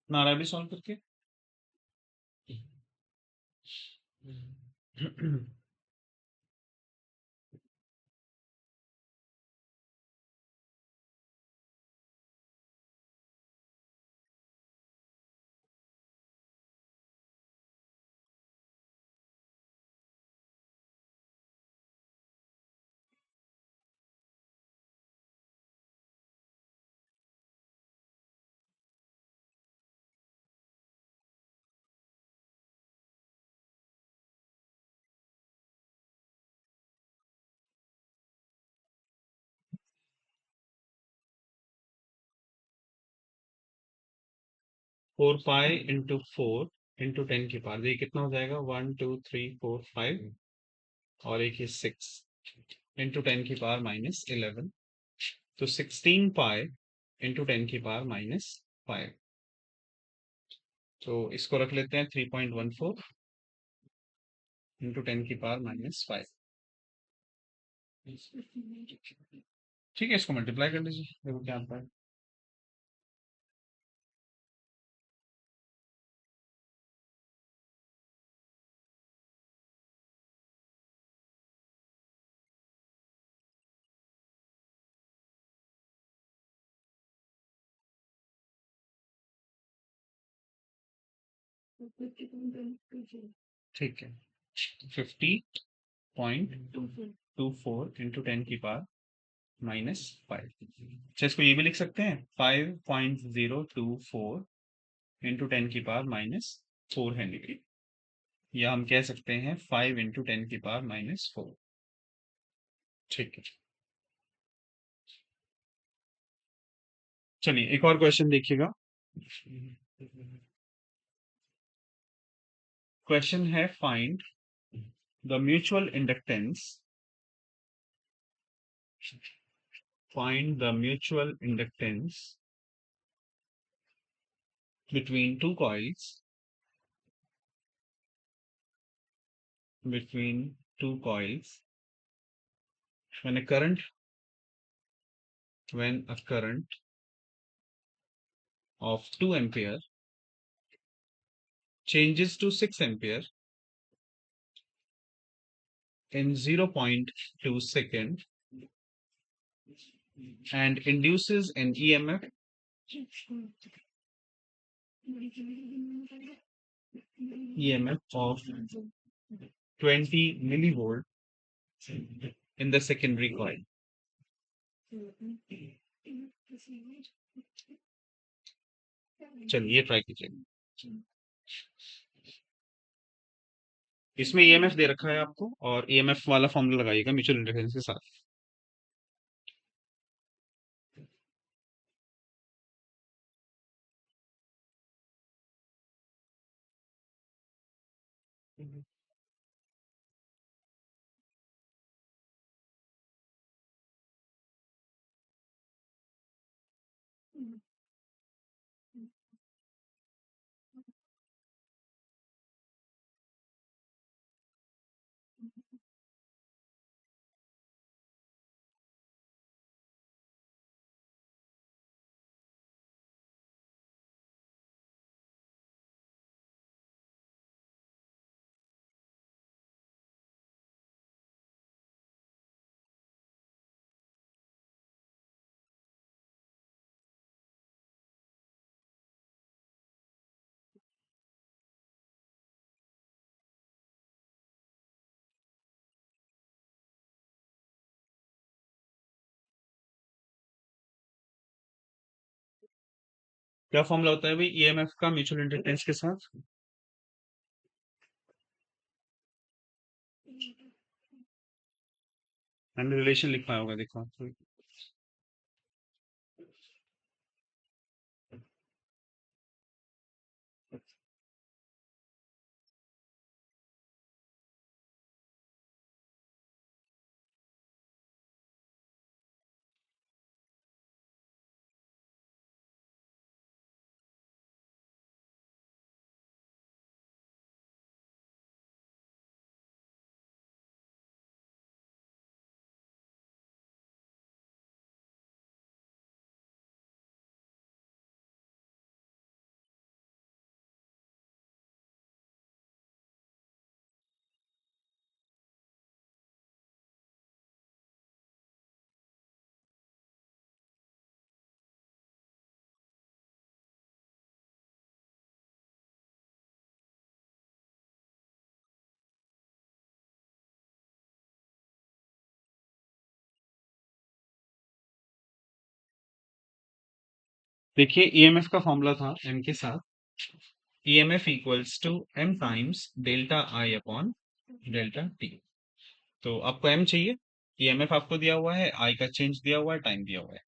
नारा भी सॉल्व करके 4 पाई इंटू 4 इंटू 10 की पावर, ये कितना हो जाएगा, 1 2 3 4 5, और एक ये 6 इंटू 10 की पावर -11, तो 16 पाई इंटू 10 की पावर -5। तो इसको रख लेते हैं 3.14 इंटू 10 की पावर -5। ठीक है, इसको मल्टीप्लाई कर लीजिए, देखो क्या आता है। ठीक है, 50.24 इंटू 10 की पावर -5। अच्छा, इसको ये भी लिख सकते हैं, 5.024 इंटू 10 की पावर -4 हेनरी, या हम कह सकते हैं 5 इंटू 10 की पावर -4। ठीक है, चलिए एक और क्वेश्चन देखिएगा। क्वेश्चन है, find the mutual inductance, find the mutual inductance between two coils, between two coils when a current, when a current of 2 ampere changes to 6 ampere in 0.2 second and induces an EMF of 20 millivolt in the secondary coil। चलिए ये try कीजिएगा। इसमें EMF दे रखा है आपको, और EMF वाला formula लगाइएगा म्यूचुअल इंडक्टेंस के साथ। क्या फॉर्मूला होता है भाई ईएमएफ का म्यूचुअल इंडक्टेंस के साथ? मैंने रिलेशन लिखा होगा, देखो। देखिए ईएमएफ का फॉर्मूला था एम के साथ, EMF equals to M times delta I upon delta T. तो आपको एम चाहिए, ईएमएफ आपको दिया हुआ है, आई का चेंज दिया हुआ है, टाइम दिया हुआ है।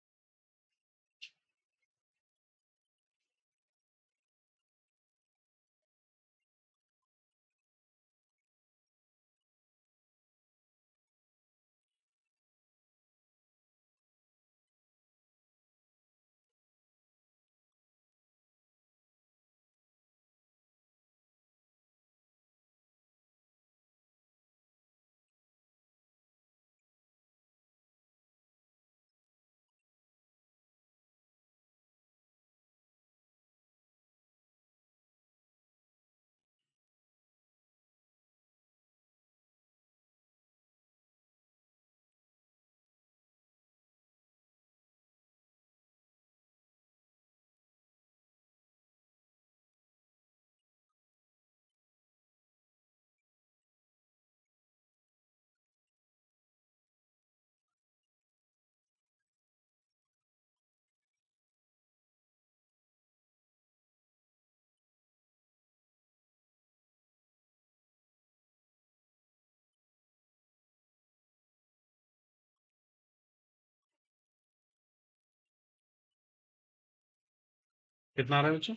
कितना आ रहा है बच्चों?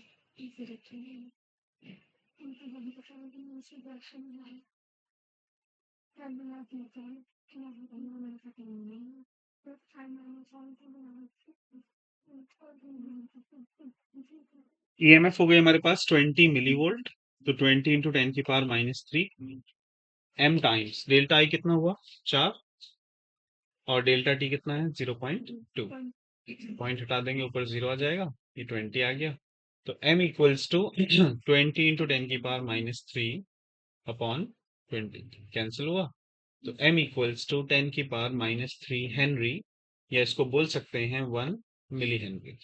ईएमएफ हो गई हमारे पास 20 मिली वोल्ट, तो 20 × 10⁻³ एम टाइम्स डेल्टा आई कितना हुआ 4, और डेल्टा टी कितना है 0.2। पॉइंट हटा देंगे, ऊपर 0 आ जाएगा, ये 20 आ गया। तो m equals to 20 × 10⁻³ upon 20 cancel हुआ, तो m इक्वल्स टू 10⁻³ हेनरी, या इसको बोल सकते हैं 1 मिली हेनरी।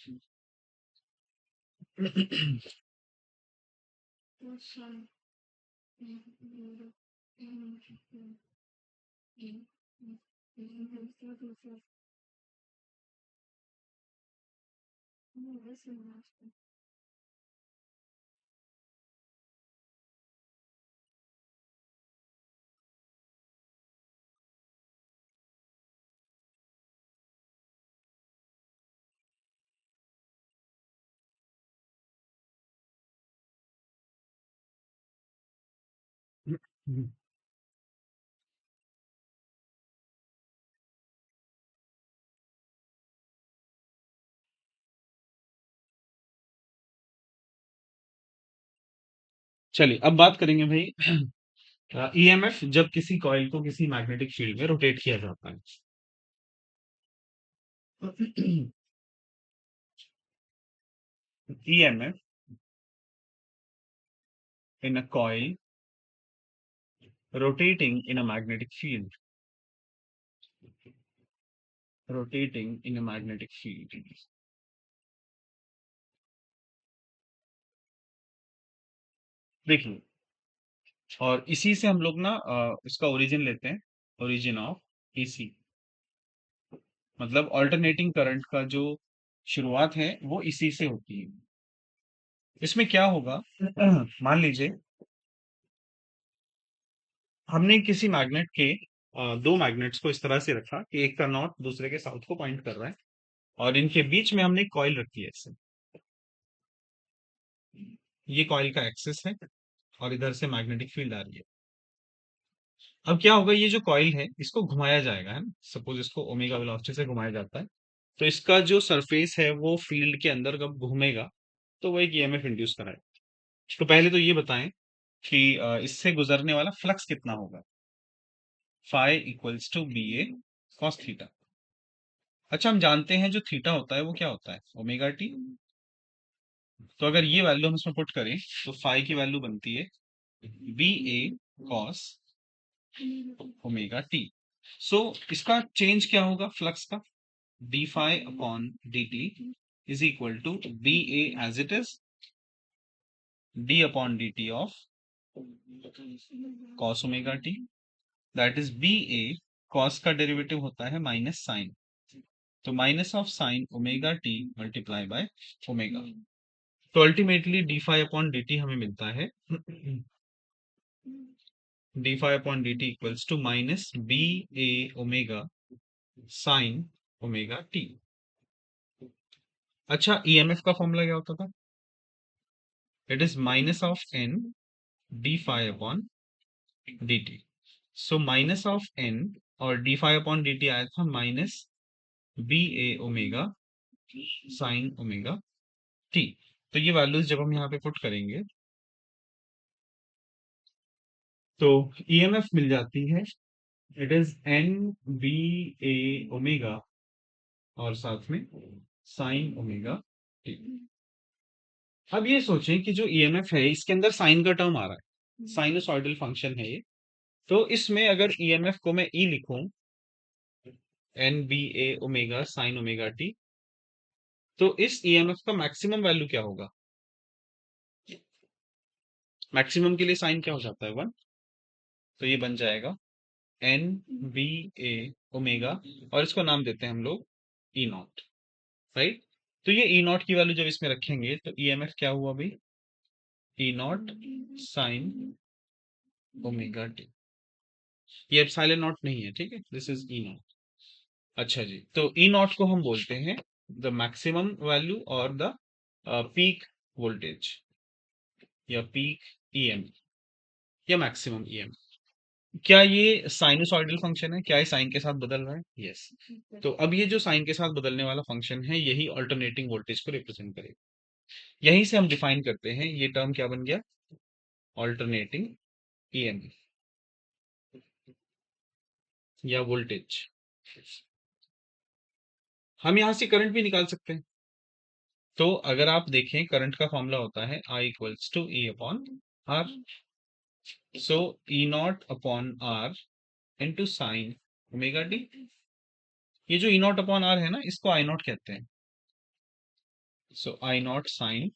चलिए अब बात करेंगे भाई ईएमएफ जब किसी कॉइल को किसी मैग्नेटिक फील्ड में रोटेट किया जाता है। EMF in a coil rotating in a magnetic field, rotating in a magnetic field। देखिए, और इसी से हम लोग ना इसका ओरिजिन लेते हैं, ओरिजिन ऑफ एसी, मतलब अल्टरनेटिंग करंट का जो शुरुआत है वो इसी से होती है। इसमें क्या होगा, मान लीजिए हमने किसी मैग्नेट के दो मैग्नेट्स को इस तरह से रखा कि एक का नॉर्थ दूसरे के साउथ को पॉइंट कर रहा है, और इनके बीच में हमने एक कॉइल रखी है ऐसे, ये कॉइल का एक्सिस है, और इधर से मैग्नेटिक फील्ड आ रही है। अब क्या होगा, ये जो कॉइल है इसको घुमाया जाएगा, है ना, सपोज इसको ओमेगा वेलोसिटी से घुमाया जाता है, तो इसका जो सरफेस है वो फील्ड के अंदर जब घूमेगा तो वो एक ईएमएफ इंड्यूस कराएगा। तो पहले तो ये बताएं कि इससे गुजरने वाला फ्लक्स कितना होगा, phi equals to B A cos theta. अच्छा, हम जानते हैं जो थीटा होता है वो क्या होता है, ओमेगा टी। तो अगर ये वैल्यू हम इसमें पुट करें तो फाई की वैल्यू बनती है B A cos omega T. So इसका चेंज क्या होगा फ्लक्स का, D phi upon D T is equal to B A as it is, D upon D T of cos omega T, that is B A, cos का derivative होता है minus sine, तो minus of sine omega T multiply by omega. तो ultimately D phi upon D T हमें मिलता है D phi upon D T equals to minus B A omega sine omega T. अच्छा, EMF का formula क्या होता था, it is minus of N D phi upon D T. So minus of N और D phi upon D T आया था minus B A omega sine omega T. तो ये वैल्यूज जब हम यहाँ पे पुट करेंगे तो ईएमएफ मिल जाती है, it is N B A omega और साथ में साइन ओमेगा टी। अब ये सोचें कि जो ईएमएफ है इसके अंदर साइन का टर्म आ रहा है, साइनोसॉइडल फंक्शन है ये, तो इसमें अगर ईएमएफ को मैं ई लिखूं N B A omega sine omega T, तो इस ईएमएफ का मैक्सिमम वैल्यू क्या होगा, मैक्सिमम के लिए साइन क्या हो जाता है 1, तो ये बन जाएगा एन बी ए ओमेगा, और इसको नाम देते हैं हम लोग ई नॉट, राइट। तो ये ई नॉट की वैल्यू जब इसमें रखेंगे तो ईएमएफ क्या हुआ भाई, ई नॉट साइन ओमेगा टी, ये एप्सिलॉन नॉट नहीं है, ठीक है, दिस इज ई नॉट। अच्छा जी, तो ई नॉट को हम बोलते हैं द मैक्सिमम वैल्यू और द पीक वोल्टेज या पीक ईएम या मैक्सिमम ईएम, क्या ये साइनसॉइडल फंक्शन है? क्या ये साइन के साथ बदल रहा है? यस। तो अब ये जो साइन के साथ बदलने वाला फंक्शन है, यही अल्टरनेटिंग वोल्टेज को रिप्रेजेंट करेगा। यहीं से हम डिफाइन करते हैं, ये टर्म क्या बन गया? अल्टरनेटिंग ईएम या वोल्टेज। हम यहां से करंट भी निकाल सकते हैं। तो अगर आप देखें, करंट का फॉर्मूला होता है I equals to E upon R। So E naught upon R into sine omega t. ये जो E नॉट अपॉन R है ना, इसको I नॉट कहते हैं। सो I not sign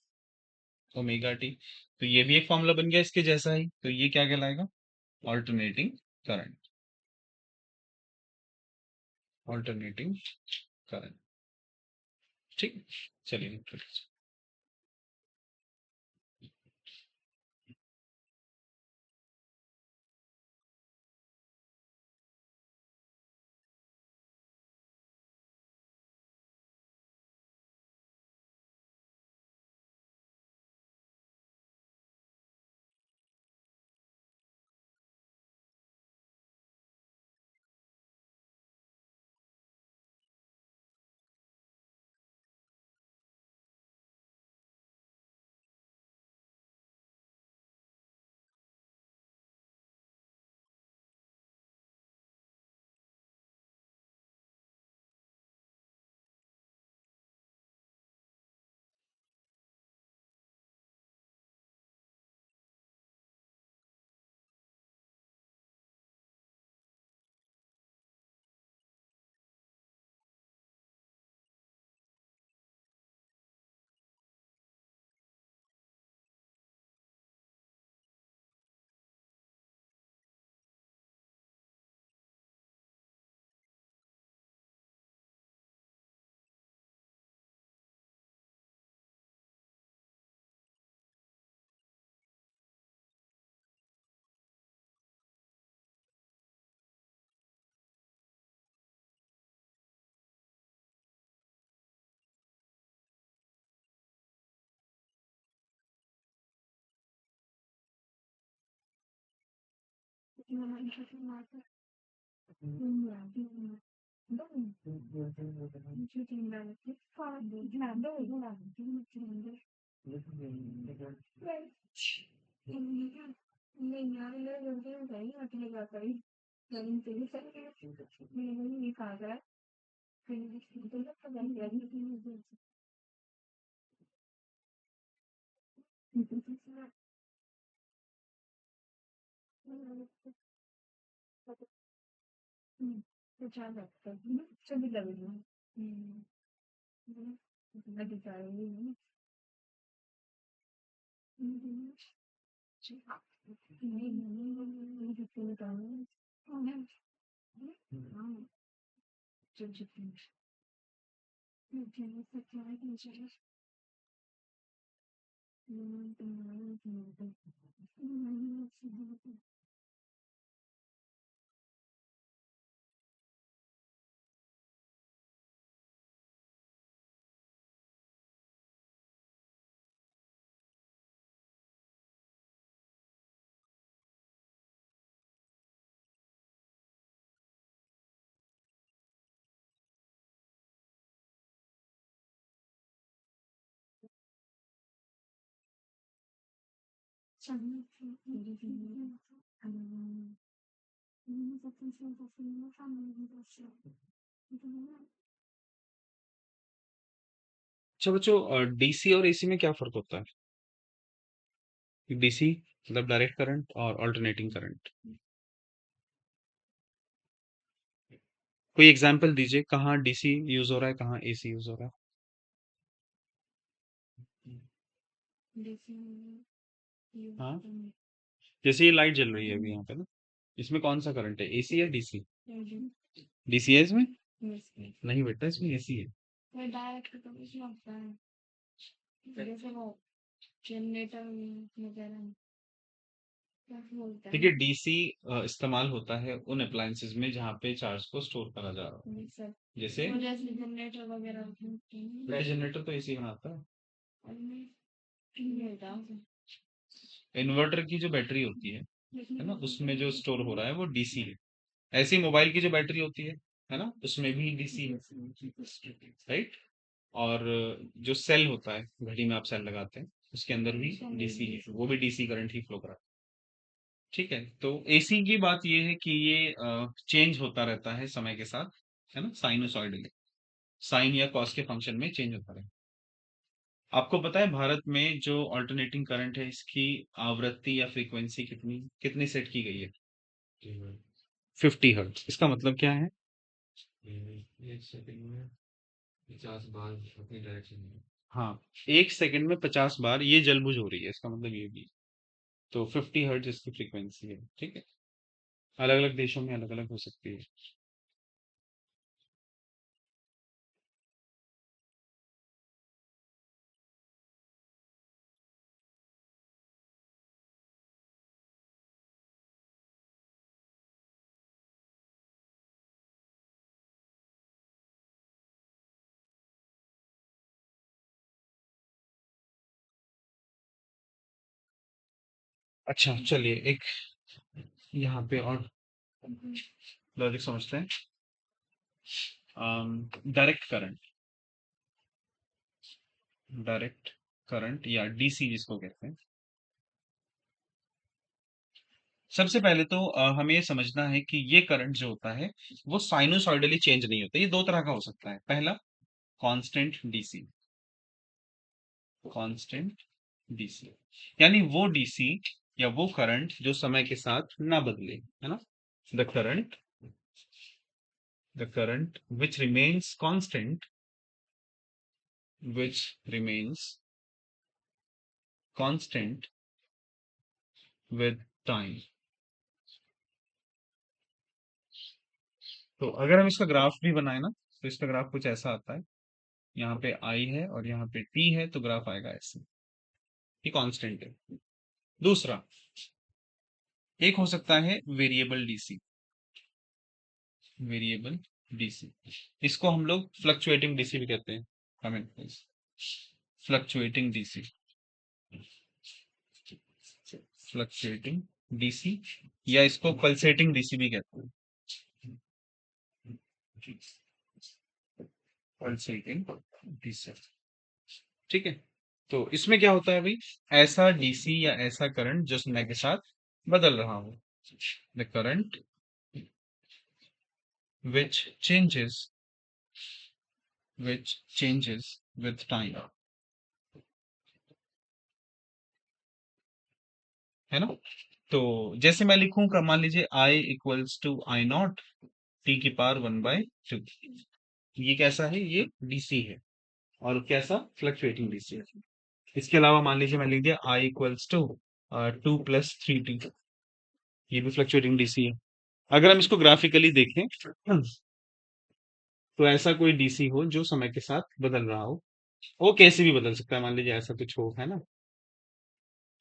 omega T. तो ये भी एक फॉर्मूला बन गया इसके जैसा ही। तो ये क्या कहलाएगा? Alternating current. Alternating current. ठीक। चलिए note कर लीजिए। अच्छा बच्चों, डीसी और एसी में क्या फर्क होता है? डीसी मतलब डायरेक्ट करंट और अल्टरनेटिंग करंट। कोई एग्जांपल दीजिए, कहाँ डीसी यूज हो रहा है, कहाँ एसी यूज हो रहा है? हाँ, जैसे ये लाइट जल रही है अभी यहाँ पे ना, इसमें कौन सा करंट है, एसी या डीसी? डीसी है इसमें? नहीं बेटा, इसमें एसी है। देखिए, डीसी इस्तेमाल होता है उन अप्लायंसेस में जहाँ पे चार्ज को स्टोर करा जा रहा हो। जैसे बेटा, जनरेटर तो एसी बनाता है। इन्वर्टर की जो बैटरी होती है ना, उसमें जो स्टोर हो रहा है वो डीसी है। ऐसे ही मोबाइल की जो बैटरी होती है ना, उसमें भी डीसी है, राइट। और जो सेल होता है, घड़ी में आप सेल लगाते हैं, उसके अंदर भी डीसी है, वो भी डीसी करंट ही फ्लो करा। ठीक है, तो एसी की बात ये है कि ये चेंज होता रहता है समय के साथ, है ना, साइनोसॉइडली, साइन या कॉस के फंक्शन में चेंज होता रहता है। आपको पता है भारत में जो अल्टरनेटिंग करंट है, इसकी आवृत्ति या फ्रीक्वेंसी कितनी कितनी सेट की गई है? 50 हर्ट्ज। इसका मतलब क्या है? हाँ, 1 सेकंड में 50 बार ये जलबुझ हो रही है, इसका मतलब ये भी। तो 50 हर्ट्ज इसकी फ्रीक्वेंसी है, ठीक है। अलग अलग देशों में अलग अलग हो सकती है। अच्छा, चलिए एक यहाँ पे और लॉजिक समझते हैं। डायरेक्ट करंट, डायरेक्ट करंट या डीसी जिसको कहते हैं। सबसे पहले तो हमें ये समझना है कि ये करंट जो होता है वो साइनोसॉइडली चेंज नहीं होता। ये दो तरह का हो सकता है। पहला, कांस्टेंट डीसी, कांस्टेंट डीसी, यानी वो डीसी या वो करंट जो समय के साथ ना बदले, है ना। The current, the current which remains constant, which remains constant with time। तो अगर हम इसका ग्राफ भी बनाए ना, तो इसका ग्राफ कुछ ऐसा आता है। यहाँ पे आई है और यहाँ पे टी है, तो ग्राफ आएगा ऐसे, ये कांस्टेंट है। दूसरा, एक हो सकता है वेरिएबल डीसी, वेरिएबल डीसी, इसको हम लोग फ्लक्चुएटिंग डीसी भी कहते हैं। Comment please, fluctuating DC, fluctuating DC, या इसको पल्सेटिंग डीसी भी कहते हैं, पल्सेटिंग डीसी। ठीक है, तो इसमें क्या होता है भाई, ऐसा डीसी या ऐसा करंट जो समय के साथ बदल रहा हो। The current which changes, which changes with time, है ना। तो जैसे मैं लिखूं, मान लीजिए I equals to I naught t की पावर 1/2। ये कैसा है? ये डीसी है। और कैसा? फ्लक्चुएटिंग डीसी है। इसके अलावा मान लीजिए मैं लिख दिया I इक्वल्स टू 2 + 3t, ये भी फ्लक्चुएटिंग डीसी है। अगर हम इसको ग्राफिकली देखें, तो ऐसा कोई डीसी हो जो समय के साथ बदल रहा हो, वो कैसे भी बदल सकता है। मान लीजिए ऐसा कुछ हो, है ना,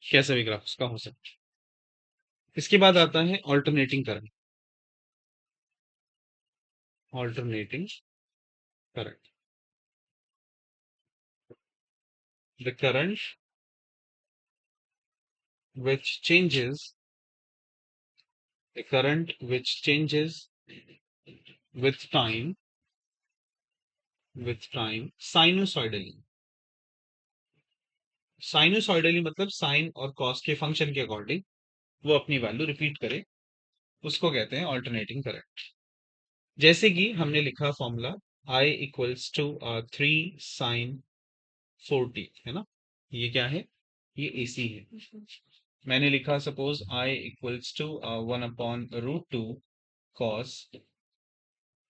कैसा भी ग्राफ उसका हो सकता है। इसके बाद आता है alternating current, alternating current, the current which changes, the current which changes with time, with time sinusoidally, sinusoidally मतलब साइन और कॉस के फंक्शन के अकॉर्डिंग वो अपनी वैल्यू रिपीट करे, उसको कहते हैं ऑल्टरनेटिंग करंट। जैसे कि हमने लिखा formula I equals to 3 sin 4t, है ना। ये क्या है? ये एसी है। मैंने लिखा suppose I equals to 1/√2 cos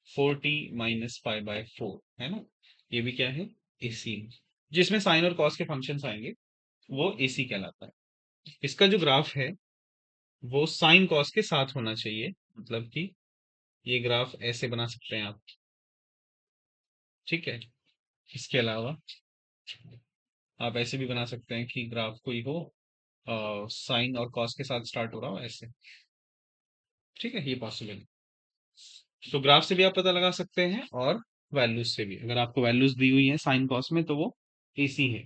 4t - π/4, है ना। ये भी क्या है? एसी, जिसमें साइन और कॉस के फंक्शंस आएंगे, वो एसी कहलाता है। इसका जो ग्राफ है वो साइन कॉस के साथ होना चाहिए, मतलब कि ये ग्राफ ऐसे बना सकते हैं आप। ठीक है, इसके अलावा आप ऐसे भी बना सकते हैं कि ग्राफ कोई हो साइन और कॉस के साथ स्टार्ट हो रहा हो ऐसे। ठीक है, ये पॉसिबल है। तो ग्राफ से भी आप पता लगा सकते हैं और वैल्यूज से भी। अगर आपको वैल्यूज दी हुई है साइन कॉस में, तो वो एसी है।